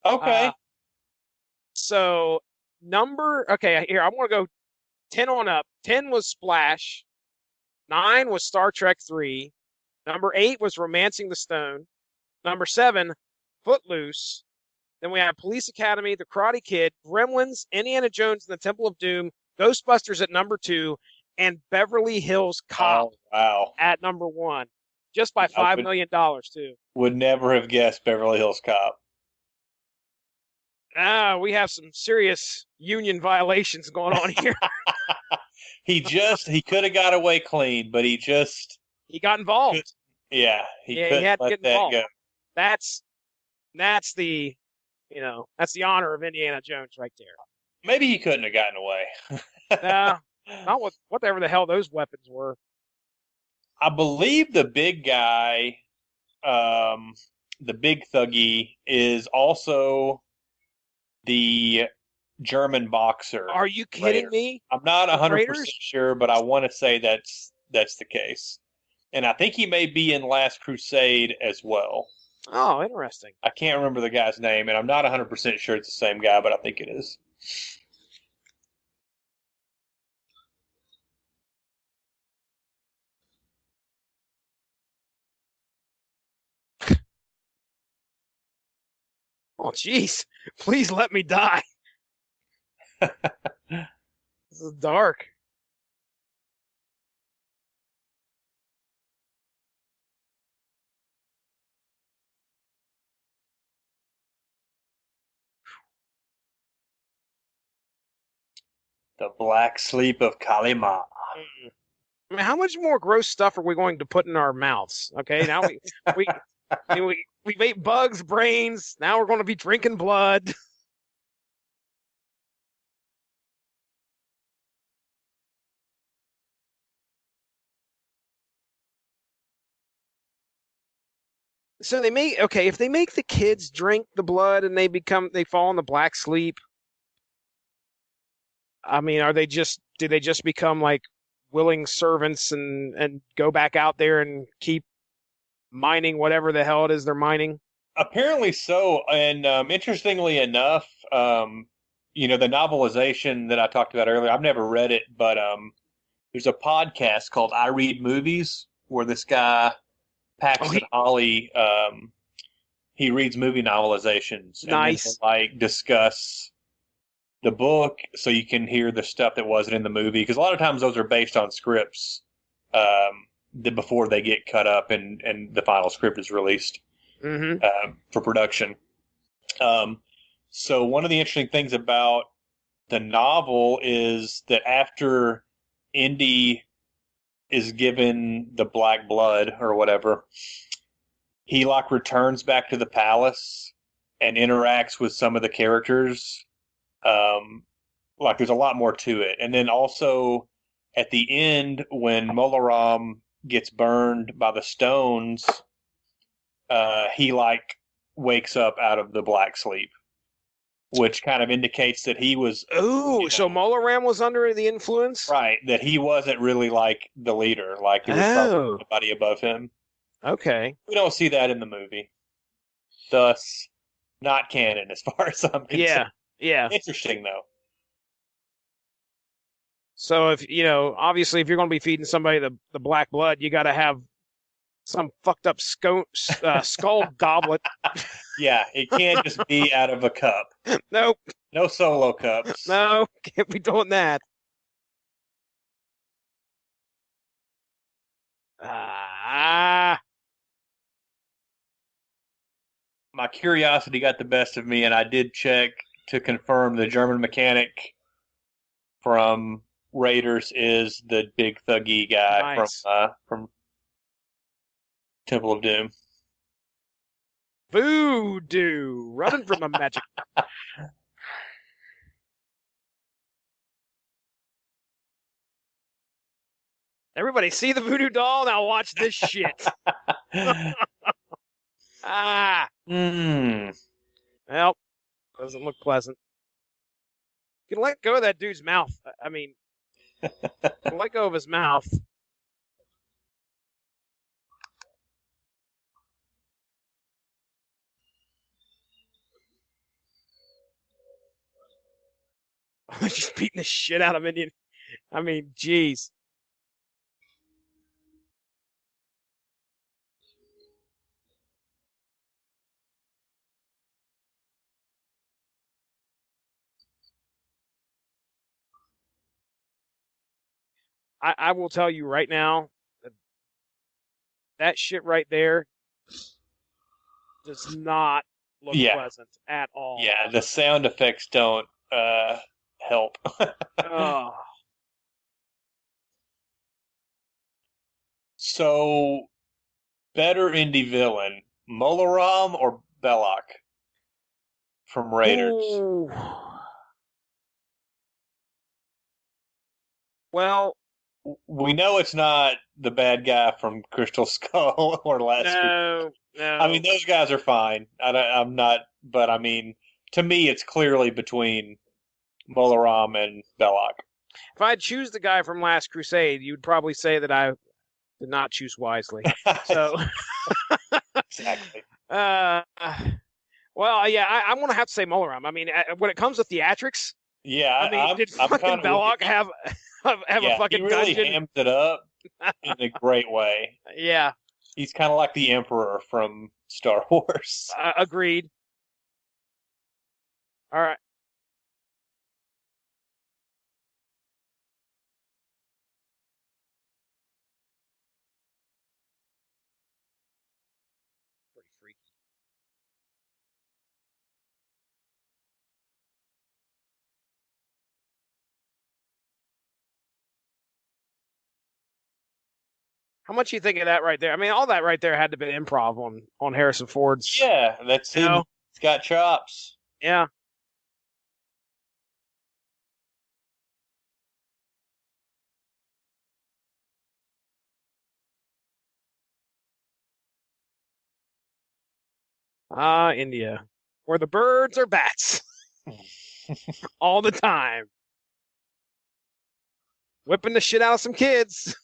Okay. So here I'm gonna go 10 on up. 10 was Splash. 9 was Star Trek 3. Number 8 was Romancing the Stone. Number 7, Footloose. Then we have Police Academy, The Karate Kid, Gremlins, Indiana Jones and the Temple of Doom, Ghostbusters at number 2, and Beverly Hills Cop at number 1. Just by $5 million, too. Would never have guessed Beverly Hills Cop. We have some serious union violations going on here. He could have got away clean, but he got involved. He had to get involved. Go. That's the honor of Indiana Jones right there. Maybe he couldn't have gotten away. Not with whatever the hell those weapons were. I believe the big guy, the big thuggy, is also the German boxer. Are you kidding me? I'm not 100% sure, but I want to say that's the case. And I think he may be in Last Crusade as well. Oh, interesting. I can't remember the guy's name, and I'm not 100% sure it's the same guy, but I think it is. Oh, jeez. Please let me die. This is dark. The Black Sleep of Kalima. Mm. I mean, how much more gross stuff are we going to put in our mouths? Okay, now we we ate bugs' brains. Now we're going to be drinking blood. So if they make the kids drink the blood and they fall in the black sleep. I mean, do they just become like willing servants and go back out there and keep mining whatever the hell it is they're mining? Apparently so, and interestingly enough, the novelization that I talked about earlier, I've never read it, but there's a podcast called I Read Movies where this guy Oh, Paxton Holly he reads movie novelizations and then he'll nice. like discuss the book so you can hear the stuff that wasn't in the movie because a lot of times those are based on scripts before they get cut up and the final script is released Hmm. for production. Um, so one of the interesting things about the novel is that after Indy is given the black blood or whatever, he like returns back to the palace and interacts with some of the characters. Um, like there's a lot more to it, and then also at the end when Molaram gets burned by the stones, he like wakes up out of the black sleep, which kind of indicates that he was, Oh, so Molaram was under the influence? right, that he wasn't really like the leader, like there was probably Oh, somebody above him. okay. We don't see that in the movie, thus not canon as far as I'm concerned. Yeah, yeah. Interesting though. So if obviously, if you're going to be feeding somebody the black blood, you got to have some fucked up skull goblet. Yeah, it can't just be out of a cup. Nope, No solo cups. no, can't be doing that. Ah, My curiosity got the best of me, and I did check to confirm the German mechanic from Raiders is the big thuggy guy nice. from Temple of Doom. Voodoo, running from a magic. Everybody see the voodoo doll? Now watch this shit. Ah, Hmm. well, doesn't look pleasant. You can let go of that dude's mouth. I mean, let go of his mouth. Just beating the shit out of Indian. I mean, jeez. I will tell you right now, that shit right there does not look Yeah, pleasant at all. yeah. The sound effects don't help. Oh, So, better indie villain, Molaram or Belloc from Raiders? ooh. Well, We know it's not the bad guy from Crystal Skull or Last Crusade. no, I mean, no. those guys are fine. I'm not, but I mean, to me, it's clearly between Molaram and Belloc. If I'd choose the guy from Last Crusade, you'd probably say that I did not choose wisely. So, Exactly. uh, well, yeah, I'm gonna have to say Molaram. I mean, when it comes to theatrics, Yeah, I mean, did I'm fucking kind of with Belloc you. have a Yeah, he fucking really dungeon? hams it up in a great way. Yeah, He's kind of like the Emperor from Star Wars. agreed. All right. Pretty freaky. How much you think of that right there? I mean, all that right there had to be improv on Harrison Ford's. Yeah, that's You him. know? He's got chops. Yeah. Ah, India, where the birds are bats all the time, whipping the shit out of some kids.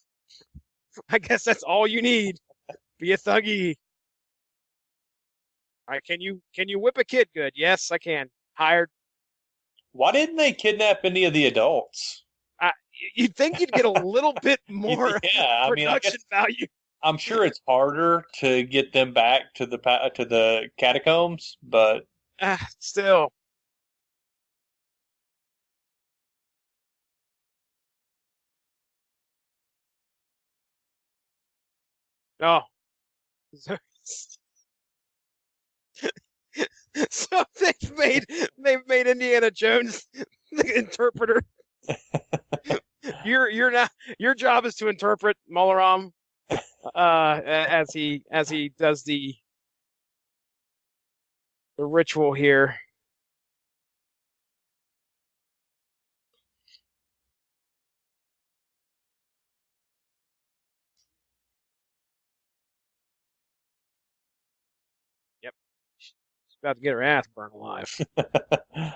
I guess that's all you need. Be a thuggy. All right, can you whip a kid good? Yes, I can. Hired. Why didn't they kidnap any of the adults? I, you'd think you'd get a little bit more Yeah, I mean, I guess production value. I'm sure it's harder to get them back to the catacombs, but Still, oh, so they've made Indiana Jones the interpreter. You're not. Your job is to interpret Molaram as he does the ritual here. Yep, she's about to get her ass burned alive. at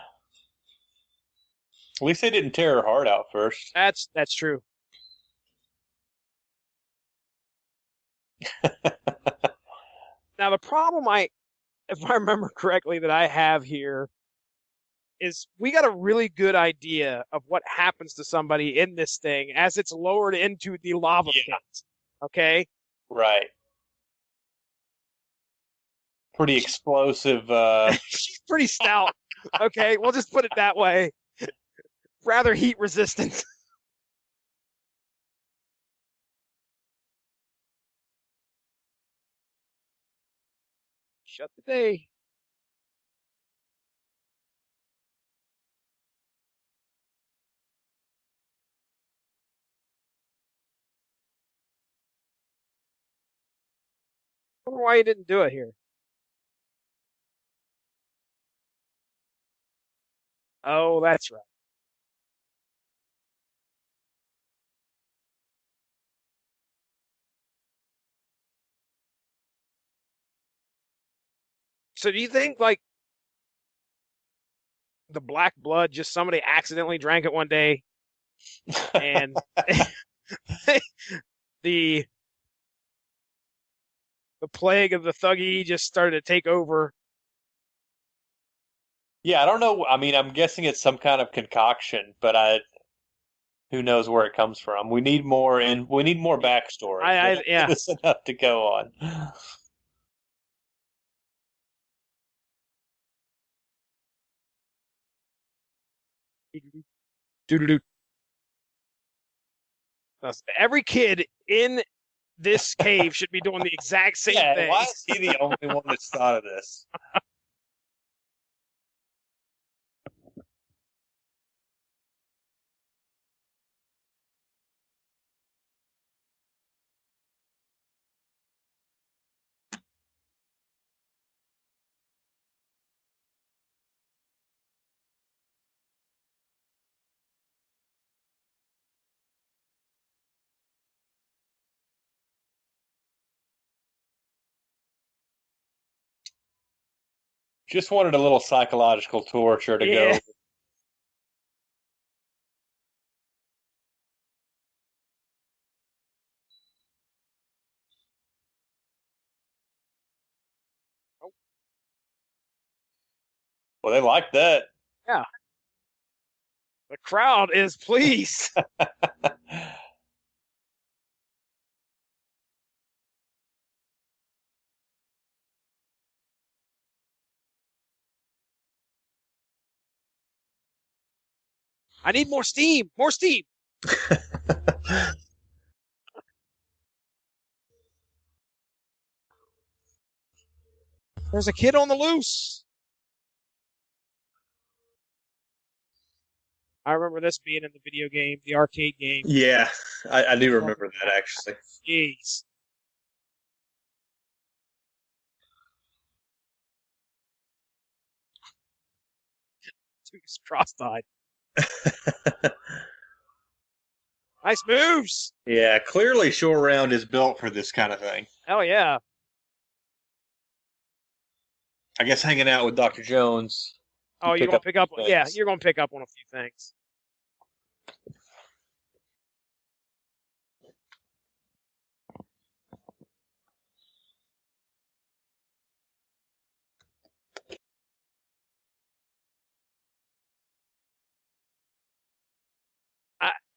least they didn't tear her heart out first. That's true. Now the problem if I remember correctly, that I have here is we got a really good idea of what happens to somebody in this thing as it's lowered into the lava Yeah, pit. Okay, right. Pretty explosive. she's pretty stout. Okay, we'll just put it that way. Rather heat resistant. Shut the day. I wonder why you didn't do it here. Oh, that's right. So do you think like the black blood just somebody accidentally drank it one day and the the plague of the thuggy just started to take over? Yeah, I don't know. I mean, I'm guessing it's some kind of concoction, but I who knows where it comes from. We need more, and we need more backstory. They don't give Yeah. us enough to go on. Doo-doo-doo. Every kid in this cave should be doing the exact same Yeah, thing. why is he the only one that's thought of this? Just wanted a little psychological torture to Yeah. go. Well, they like that. Yeah. The crowd is pleased. I need more steam. More steam. There's a kid on the loose. I remember this being in the video game, the arcade game. Yeah, I do remember that actually. Jeez. Dude's cross-eyed. Nice moves. Yeah, clearly Shore Round is built for this kind of thing. Hell yeah. I guess hanging out with Dr. Jones. Oh, you're gonna pick up? Yeah, things. you're gonna pick up on a few things.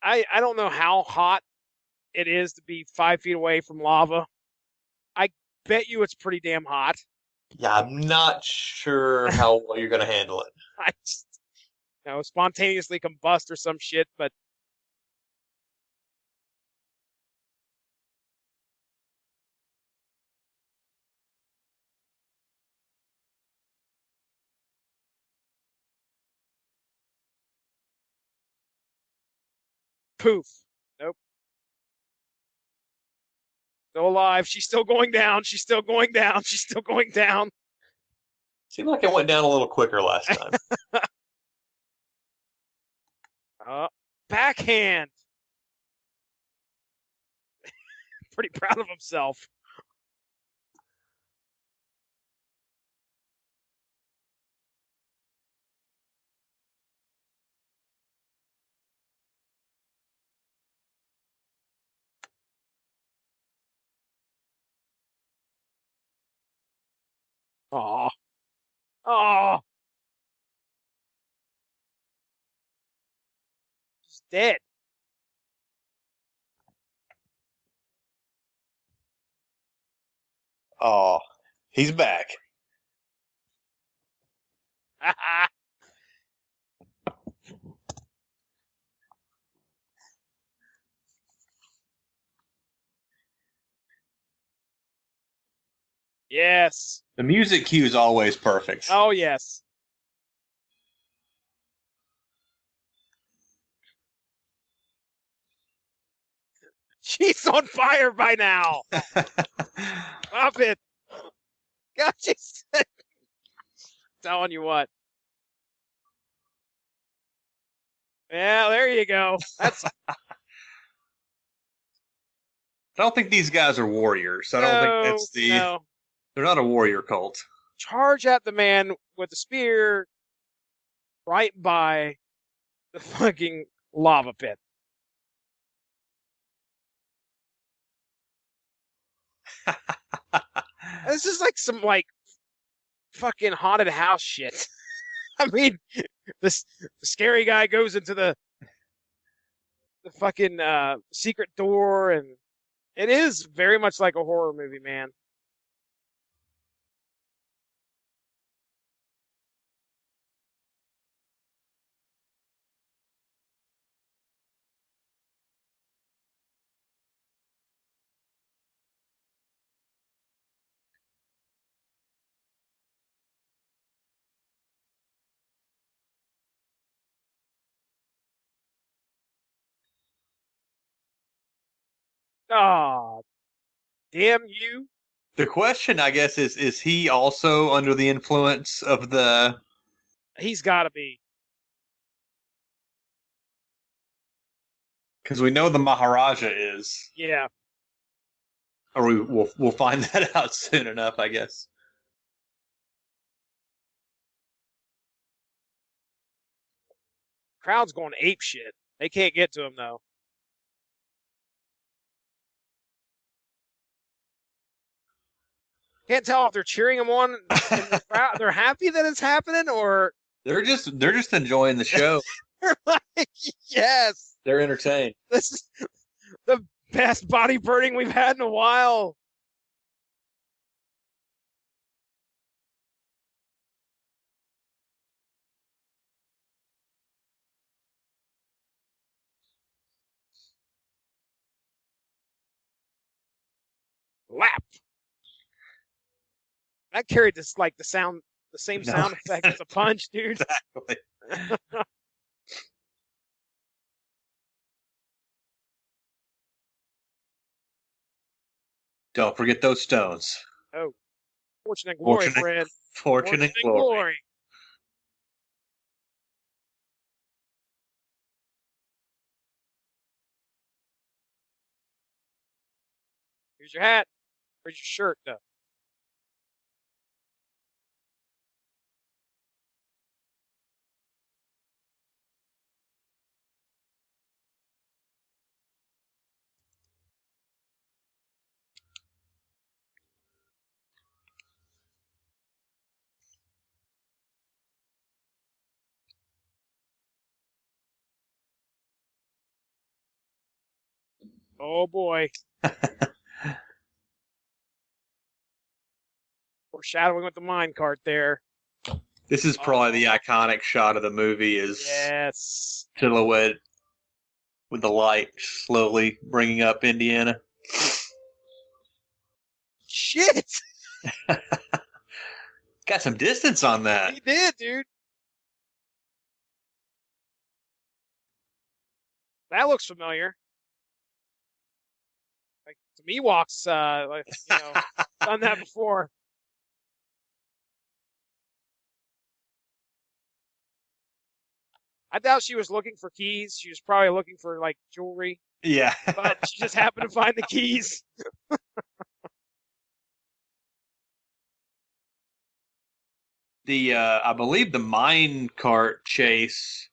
I don't know how hot it is to be 5 feet away from lava. I bet you it's pretty damn hot. Yeah, I'm not sure how well you're going to handle it. I just, spontaneously combust or some shit, but poof. Nope. Still alive. She's still going down. She's still going down. She's still going down. Seemed like it went down a little quicker last time. Backhand. Pretty proud of himself. Aw. Oh, she's dead. Oh, he's back. Yes. The music cue is always perfect. Oh, yes. She's on fire by now. Stop it. God, she's telling you what. Yeah, there you go. That's I don't think these guys are warriors. I don't think that's the. No. They're not a warrior cult. Charge at the man with the spear right by the fucking lava pit. This is like some fucking haunted house shit. I mean, the scary guy goes into the fucking secret door, and it is very much like a horror movie, man. Oh, damn you. The question, I guess, is he also under the influence of the? He's got to be. Because we know the Maharaja is, Yeah. or we'll find that out soon enough, I guess. Crowd's going ape shit. They can't get to him, though. Can't tell if they're cheering him on. They're happy that it's happening, or they're just enjoying the show. they're like, yes, They're entertained. this is the best body burning we've had in a while. Lap. That carried this the same sound effect as a punch, dude. Exactly. Don't forget those stones. Oh, fortune and glory, Fortune, friend. fortune and And glory. glory. Here's your hat. Here's your shirt, though. Oh boy. Foreshadowing with the mine cart there. This is probably the iconic shot of the movie is Yes. silhouette with the light slowly bringing up Indiana. Shit. Got some distance on that. He did, dude. That looks familiar. Like some Ewoks, like, done that before. I doubt she was looking for keys. She was probably looking for like jewelry, Yeah. but she just happened to find the keys. I believe the mine cart chase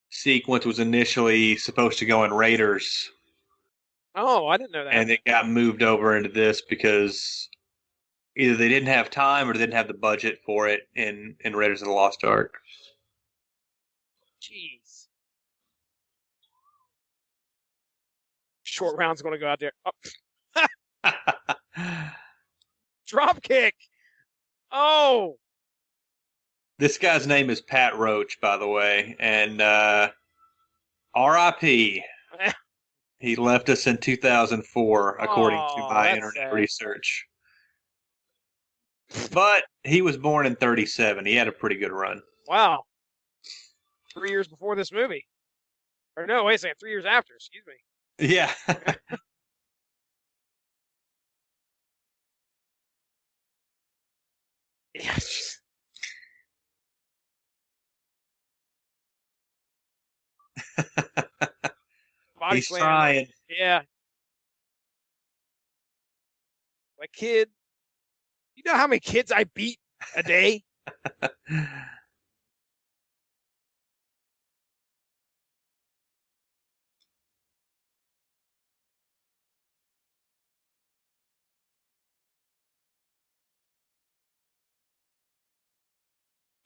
sequence was initially supposed to go in Raiders, Oh, I didn't know that. and it got moved over into this because either they didn't have time or they didn't have the budget for it in Raiders of the Lost Ark. Jeez. Short round's going to go out there. Oh, drop kick. Oh, This guy's name is Pat Roach, by the way, and R.I.P. He left us in 2004, according to my internet sad. research. But he was born in 37. He had a pretty good run. Wow. 3 years before this movie. Or no, wait a second. 3 years after. Excuse me. Yeah. Yes. Body He's slam. trying. Yeah. My kid. You know how many kids I beat a day?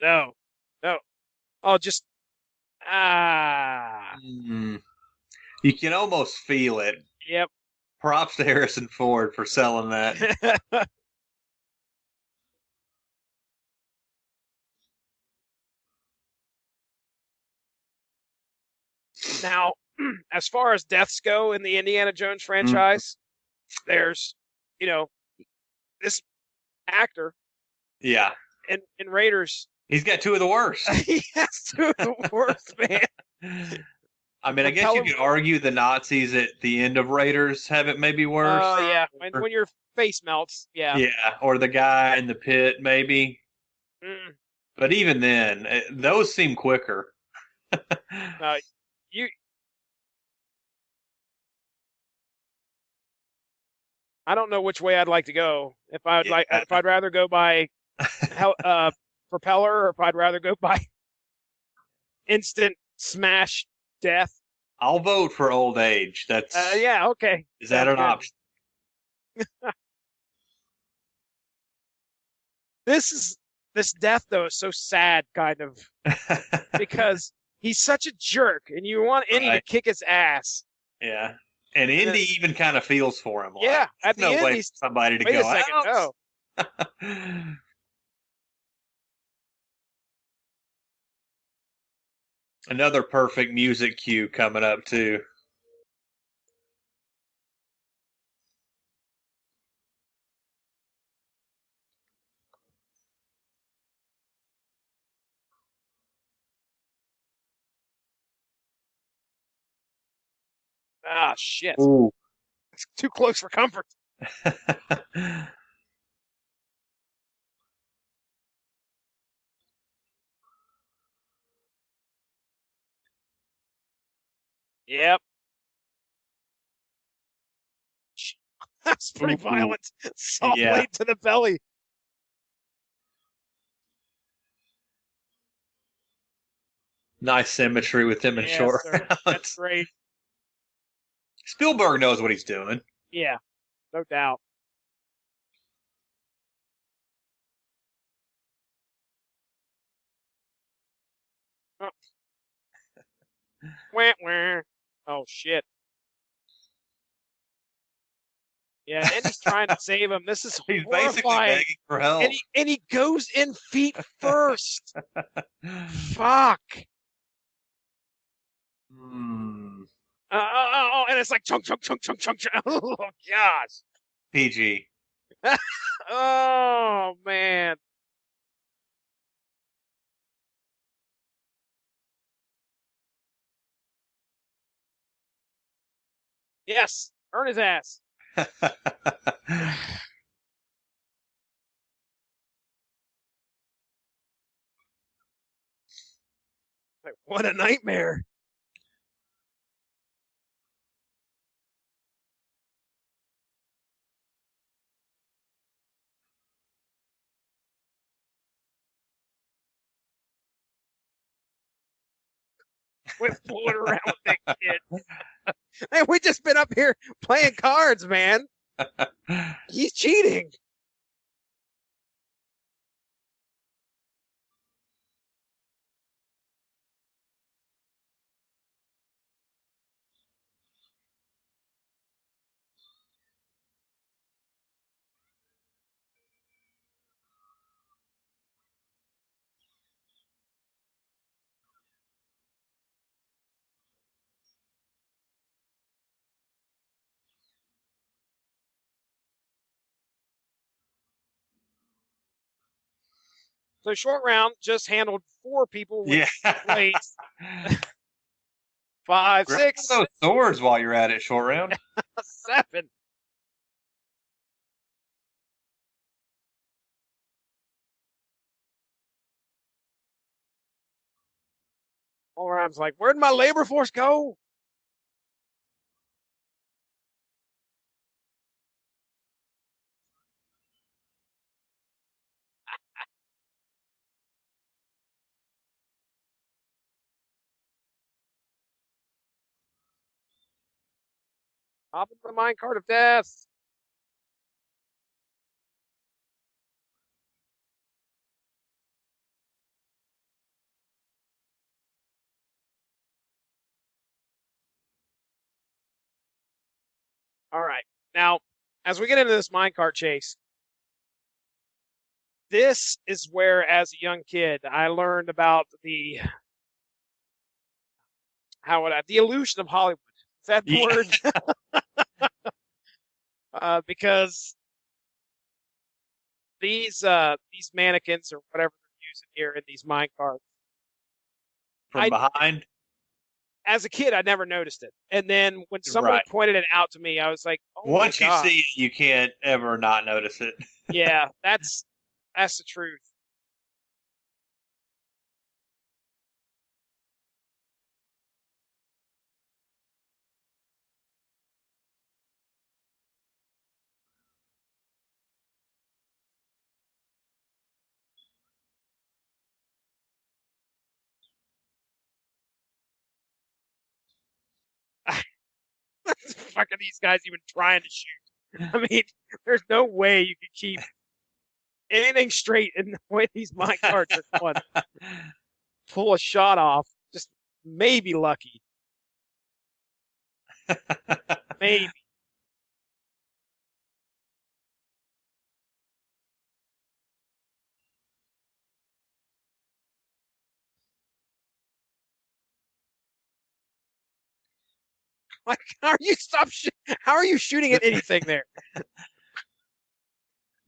No. No. Oh, just Mm. You can almost feel it. Yep. Props to Harrison Ford for selling that. Now, as far as deaths go in the Indiana Jones Mm. franchise, there's, this actor Yeah. in Raiders. He's got two of the worst. He has two of the worst, man. I mean, I guess you could argue the Nazis at the end of Raiders have it maybe worse. Oh, yeah. When your face melts, yeah. Yeah, or the guy in the pit, maybe. Mm. But even then, those seem quicker. You. I don't know which way I'd like to go. If I'd rather go by propeller, or if I'd rather go by instant smash death. I'll vote for old age. That's yeah, okay. Is that an option? This death though is so sad, kind of, because he's such a jerk, and you want Indy to kick his ass. Yeah, and Indy even kind of feels for him. Yeah, at the end, he's somebody to wait go. A second, no. Another perfect music cue coming up too. Ah, shit. Ooh. It's too close for comfort. Yep. That's pretty Ooh, violent. Saw yeah. blade to the belly. Nice symmetry with him in Yes, short sir. That's rounds. great. Spielberg knows what he's doing. Yeah, no doubt. Oh, wah, wah. Oh shit. Yeah, and he's trying to save him. This is He's basically horrifying. begging for help. And he goes in feet first. Fuck. Hmm. And it's like chunk, chunk, chunk, chunk, chunk, chunk. Oh gosh. PG. Oh man. Yes. Earn his ass. Like, what a nightmare. Quit fooling around with that kid. Hey, we just been up here playing cards, man. He's cheating. So short round just handled four people with Yeah. blades. Five, Grab one of six, those swords while you're at it, short round. seven. All round's like, where'd my labor force go? Hop into the mine cart of death. All right. Now, as we get into this minecart chase, this is where, as a young kid, I learned about the illusion of Hollywood. Is that the Yeah. word? Because these mannequins or whatever they're using here in these minecarts, From I behind. as a kid I never noticed it, and then when somebody Right. pointed it out to me, I was like, oh my Once you god, see it, you can't ever not notice it. yeah, that's the truth. Fucking these guys even trying to shoot. I mean, there's no way you could keep anything straight in the way these minecarts are going. Pull a shot off, just maybe lucky, maybe. Like, how are you stop? How are you shooting at anything there?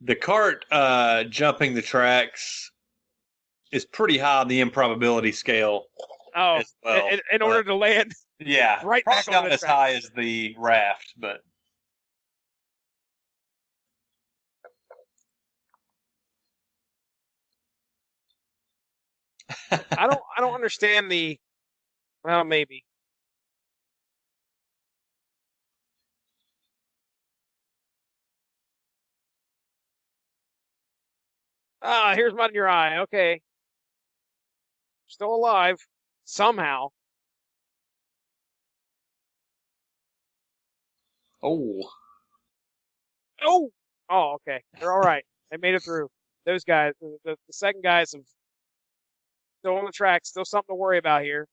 The cart jumping the tracks is pretty high on the improbability scale Oh, as well. in order But to land yeah, right probably back on not the as track. high as the raft, but I don't understand the. Well, maybe. Ah, here's mud in your eye. Okay, still alive somehow. Oh, Oh, oh, okay. They're all right. They made it through. Those guys, the second guys, have still on the track. Still something to worry about here.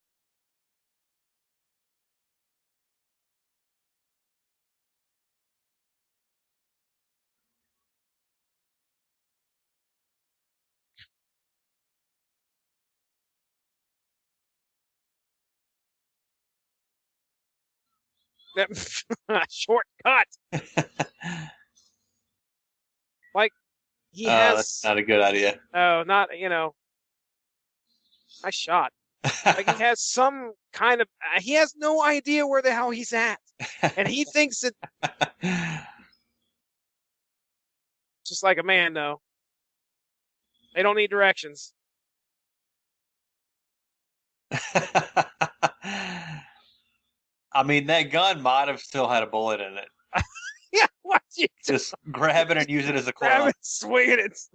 Shortcut. Like he that's has. not a good idea. Oh, not I shot. Like he has some kind of. He has no idea where the hell he's at, and he thinks it's just like a man. No, they don't need directions. I mean, that gun might have still had a bullet in it. Yeah, what you Just grab it and use it as a grab club. it, swing it. It's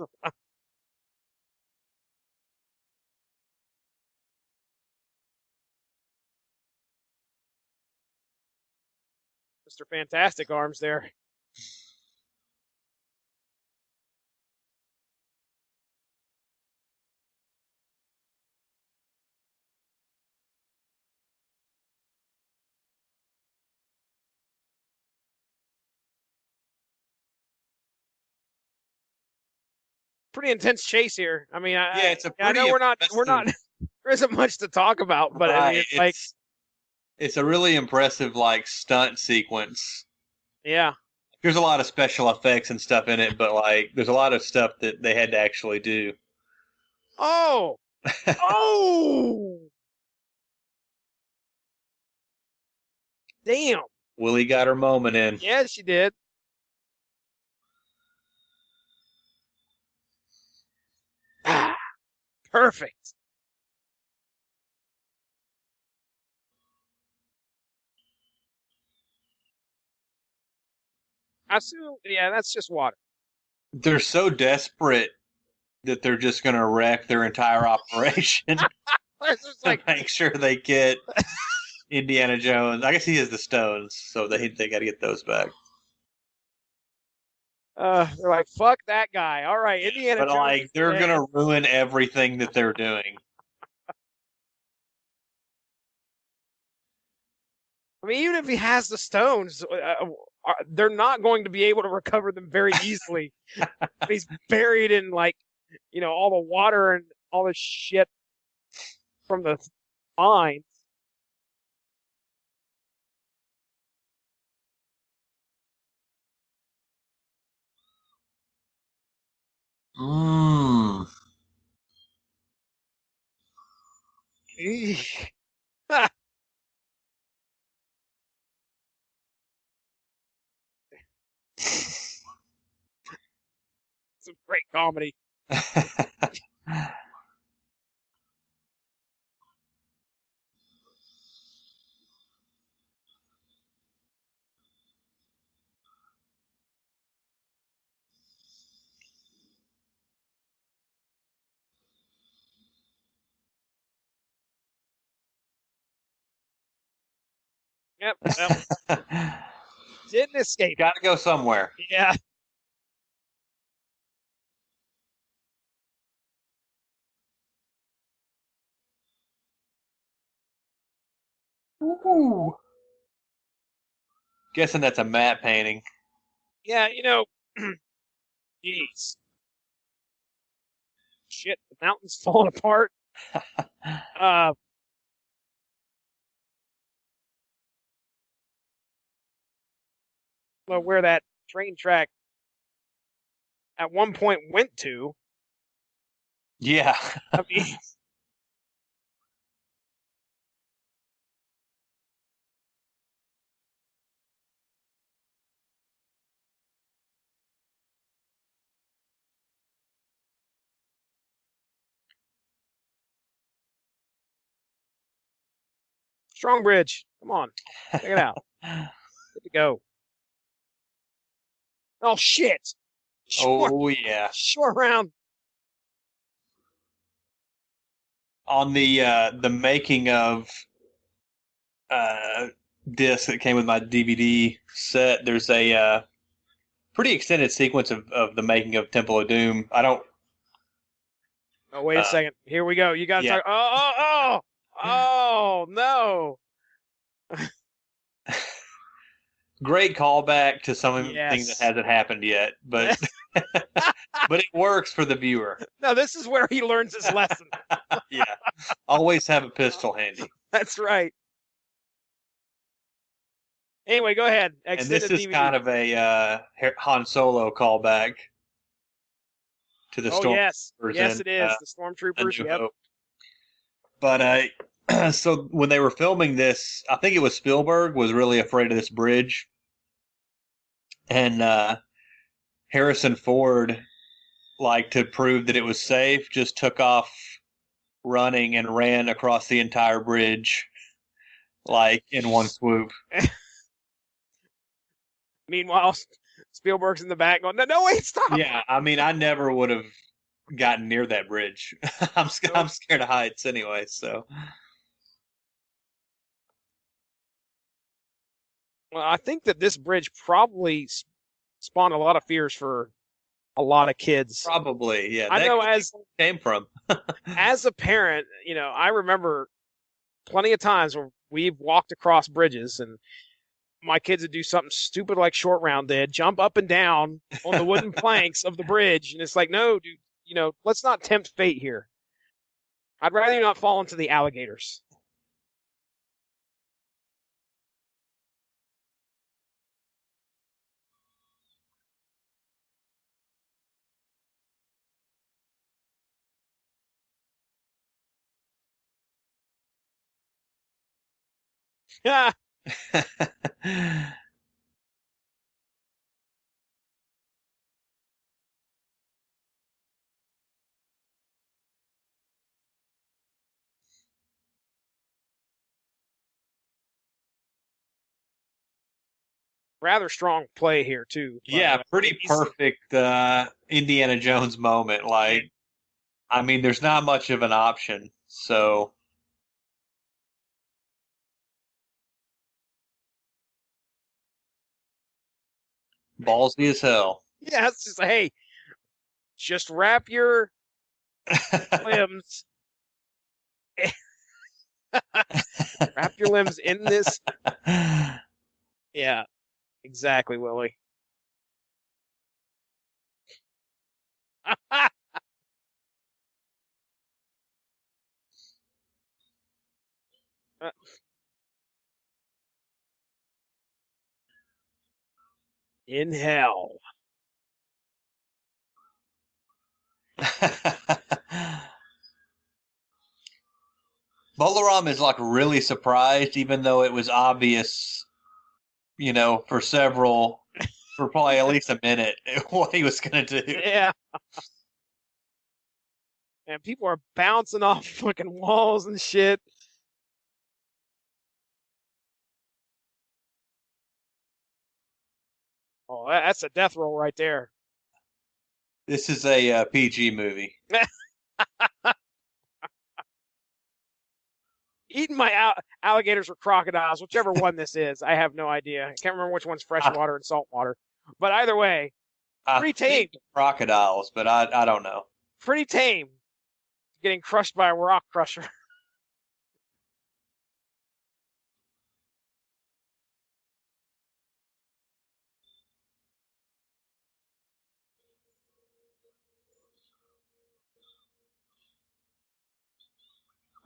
Mr. Fantastic Arms there. Pretty intense chase here. I mean, Yeah, it's a I know pretty we're not impressive. there isn't much to talk about, but I mean, Right. it's like, It's a really impressive like stunt sequence. yeah. There's a lot of special effects and stuff in it, but like there's a lot of stuff that they had to actually do. Oh, oh, damn. Willie got her moment in. Yeah, she did. Ah, perfect. I assume, yeah, that's just water. They're so desperate that they're just going to wreck their entire operation It's just to like, make sure they get Indiana Jones. I guess he has the stones, so they got to get those back. they're like, fuck that guy. All right, Indiana But Jones like is they're dead. gonna ruin everything that they're doing. I mean, even if he has the stones, they're not going to be able to recover them very easily. He's buried in like, all the water and all the shit from the mine. Mm. Eesh. It's a great comedy. Yep. Well, didn't escape. Got to go somewhere. Yeah. Ooh. Guessing that's a matte painting. Yeah. Jeez. Shit. The mountain's falling apart. Uh, well, where that train track at one point went to. Yeah. I mean, Strong bridge. Come on. Check it out. Good to go. Oh, shit. Short, Oh yeah. short round. On the making of uh, disc that came with my DVD set, there's a pretty extended sequence of the making of Temple of Doom. I don't. Oh, wait a second. Here we go. You got to Yeah. talk. Oh, no. Great callback to something that Yes. hasn't happened yet, but but it works for the viewer. No, this is where he learns his lesson. Yeah, always have a pistol handy. That's right. Anyway, go ahead. And this Extended is DVD. kind of a Han Solo callback to the Oh, Stormtroopers. yes, it is. The A Stormtroopers. New Yep. Hope. But so when they were filming this, I think it was Spielberg was really afraid of this bridge, and Harrison Ford, like to prove that it was safe, just took off running and ran across the entire bridge, like in one swoop. Meanwhile, Spielberg's in the back going, no, wait, stop. Yeah, I mean, I never would have gotten near that bridge. I'm scared of heights anyway, so. Well, I think that this bridge probably spawned a lot of fears for a lot of kids. Probably, yeah. I know as came from. as a parent, I remember plenty of times where we've walked across bridges and my kids would do something stupid like Short Round did, jump up and down on the wooden planks of the bridge. And it's like, no, dude, let's not tempt fate here. I'd rather you not fall into the alligators. Yeah. Rather strong play here too. Yeah, pretty perfect Indiana Jones moment. Like, I mean, there's not much of an option, so. Ballsy as hell. Yeah, it's just hey, just wrap your limbs. Wrap your limbs in this. Yeah, exactly, Willie. In hell. Bolaram is like really surprised, even though it was obvious, for probably at least a minute, what he was going to do. Yeah. And people are bouncing off fucking walls and shit. Oh, that's a death roll right there. This is a PG movie. Eating my alligators or crocodiles, whichever one this is. I have no idea. I can't remember which one's freshwater and saltwater. But either way, pretty tame. Crocodiles, but I don't know. Pretty tame. Getting crushed by a rock crusher.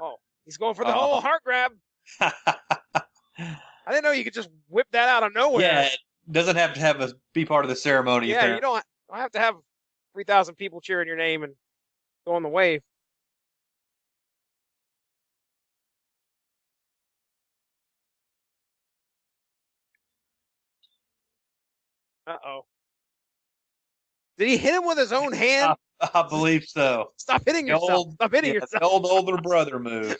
Oh, he's going for the whole heart grab. I didn't know you could just whip that out of nowhere. Yeah, it doesn't have to be part of the ceremony. Yeah, apparently. you don't have to have 3,000 people cheering your name and go on the wave. Uh-oh. Did he hit him with his own hand? I believe so. Stop hitting yourself. Stop hitting yourself. The old older brother move.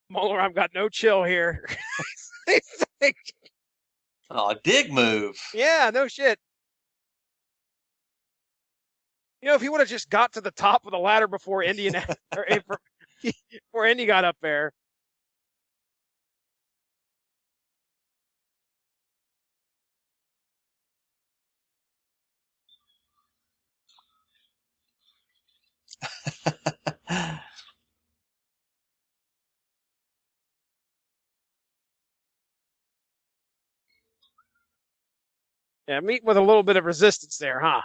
Molar, I've got no chill here. He's like, Oh, dick move. yeah, no shit. If he would have just got to the top of the ladder before Indian or before Indy got up there. Yeah, meet with a little bit of resistance there, huh?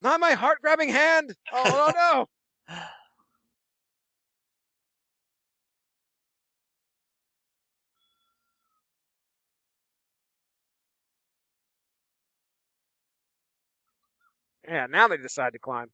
Not my heart grabbing hand. Oh no. Yeah, now they decide to climb.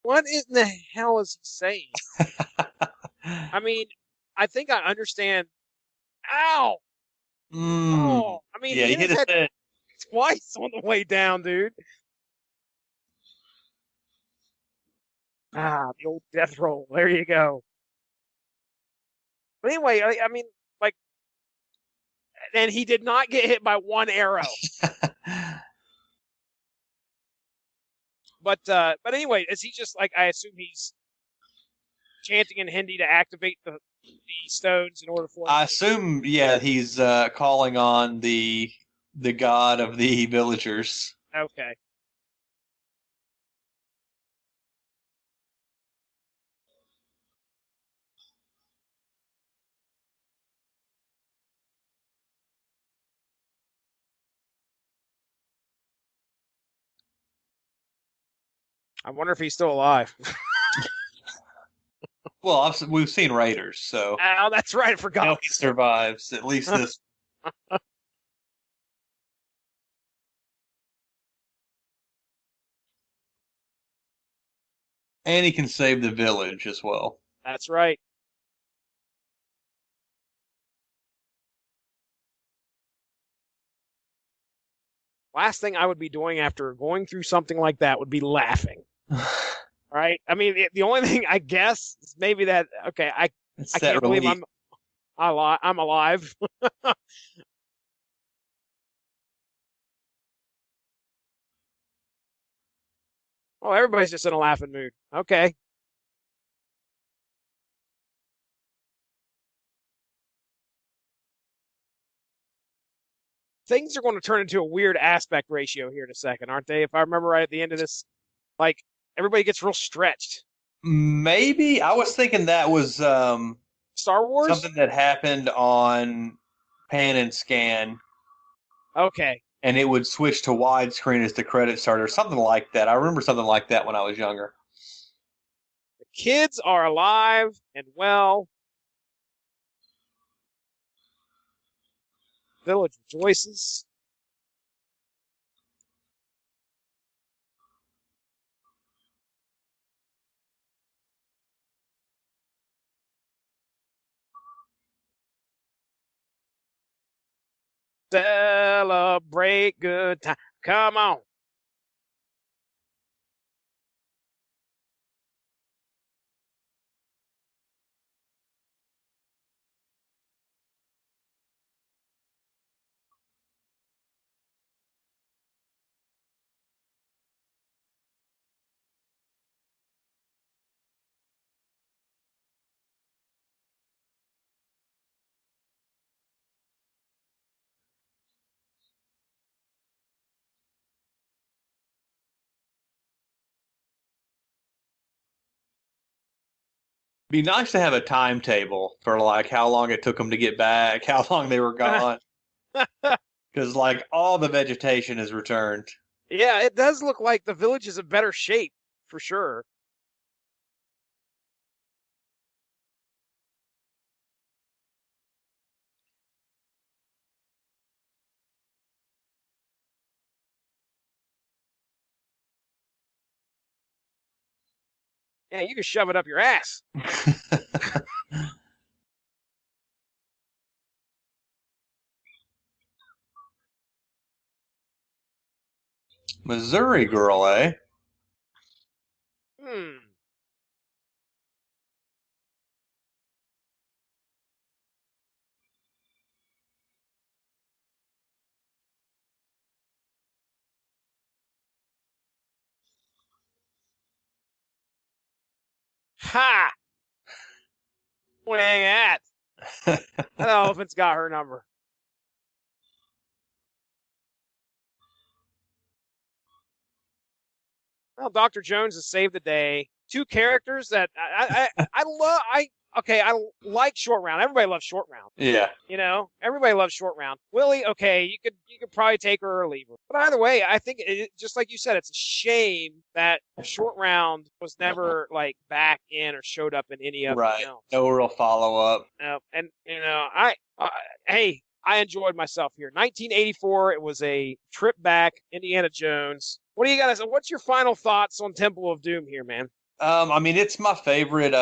What in the hell is he saying? I mean, I think I understand. Ow! Mm. Oh, I mean, Yeah, he he hit hit his his head head. twice on the way down, dude. Ah, the old death roll. There you go. But anyway, I mean, like, and he did not get hit by one arrow. But anyway, is he just like I assume he's chanting in Hindi to activate the stones in order for him I to. assume, yeah, he's calling on the god of the villagers. Okay. I wonder if he's still alive. Well, we've seen Raiders, so Oh, that's right. I I know forgot. he survives at least this. And he can save the village as well. That's right. Last thing I would be doing after going through something like that would be laughing. Right? I mean, the only thing I guess is maybe that okay, It's I that can't believe relief. I'm alive. Oh, everybody's just in a laughing mood. Okay. Things are going to turn into a weird aspect ratio here in a second, aren't they? If I remember right at the end of this, like everybody gets real stretched. Maybe I was thinking that was Star Wars? something that happened on Pan and Scan, Okay. and it would switch to widescreen as the credits started, or something like that. I remember something like that when I was younger. The kids are alive and well. Village rejoices. Celebrate good time. Come on. Be nice to have a timetable for like how long it took them to get back, how long they were gone, because like all the vegetation is returned. Yeah, it does look like the village is in better shape for sure. Yeah, you can shove it up your ass. Missouri girl, eh? Hmm. Ha! Wang at. That elephant's got her number. Well, Dr. Jones has saved the day. Two characters that I love. I like Short Round. Everybody loves Short Round. Yeah. You know, everybody loves Short Round. Willie, okay, you could probably take her or leave her. But either way, I think just like you said, it's a shame that Short Round was never like back in or showed up in any of the Right. films. No real follow up. And hey, I enjoyed myself here. 1984. It was a trip back. Indiana Jones. What do you got? What's your final thoughts on Temple of Doom here, man? I mean, it's my favorite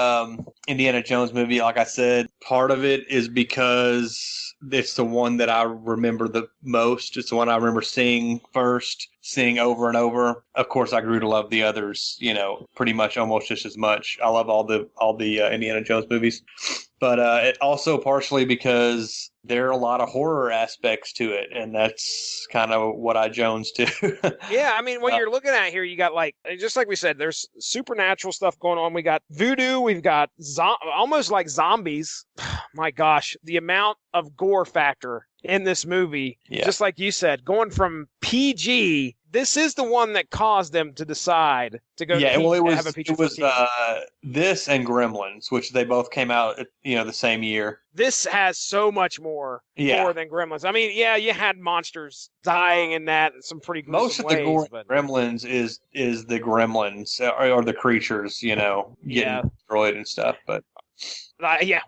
Indiana Jones movie. Like I said, part of it is because it's the one that I remember the most. It's the one I remember seeing first, seeing over and over. Of course, I grew to love the others, pretty much almost just as much. I love all the Indiana Jones movies. But it also partially because there are a lot of horror aspects to it, and that's kind of what I Jones to. Yeah, I mean, what you're looking at here, you got just like we said, there's supernatural stuff going on. We got voodoo, we've got almost like zombies. My gosh, the amount of gore factor in this movie, just like you said, going from PG. This is the one that caused them to decide to go. Yeah, well, it was this and Gremlins, which they both came out, the same year. This has so much more than Gremlins. I mean, yeah, you had monsters dying in that in some pretty gruesome most of the gore in Gremlins is the Gremlins or the creatures, getting destroyed and stuff. But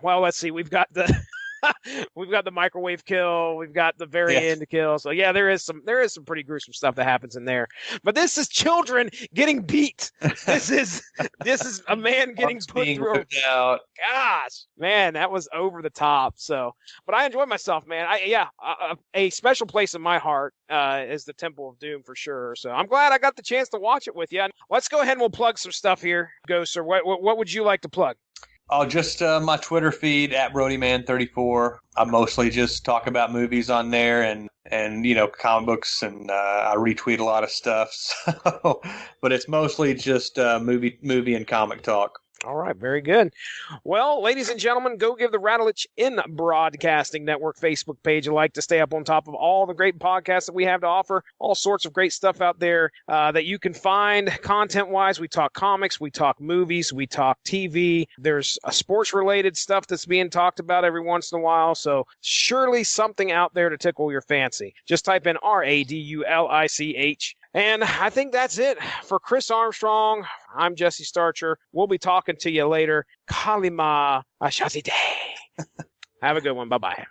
well, let's see. We've got the microwave kill. We've got the very end kill. So yeah, there is some pretty gruesome stuff that happens in there. But this is children getting beat. This is a man getting put through. Gosh, man, that was over the top. So, but I enjoyed myself, man. A special place in my heart is the Temple of Doom for sure. So I'm glad I got the chance to watch it with you. Let's go ahead and we'll plug some stuff here, Ghost. Or what would you like to plug? Oh, just my Twitter feed at BrodyMan34. I mostly just talk about movies on there and comic books, and I retweet a lot of stuff. So, but it's mostly just movie and comic talk. All right, very good. Well, ladies and gentlemen, go give the Rattlich in Broadcasting Network Facebook page a like to stay up on top of all the great podcasts that we have to offer. All sorts of great stuff out there that you can find content-wise. We talk comics, we talk movies, we talk TV. There's sports-related stuff that's being talked about every once in a while, so surely something out there to tickle your fancy. Just type in RADULICH. And I think that's it for Chris Armstrong. I'm Jesse Starcher. We'll be talking to you later. Kalima Ashazide. Have a good one. Bye-bye.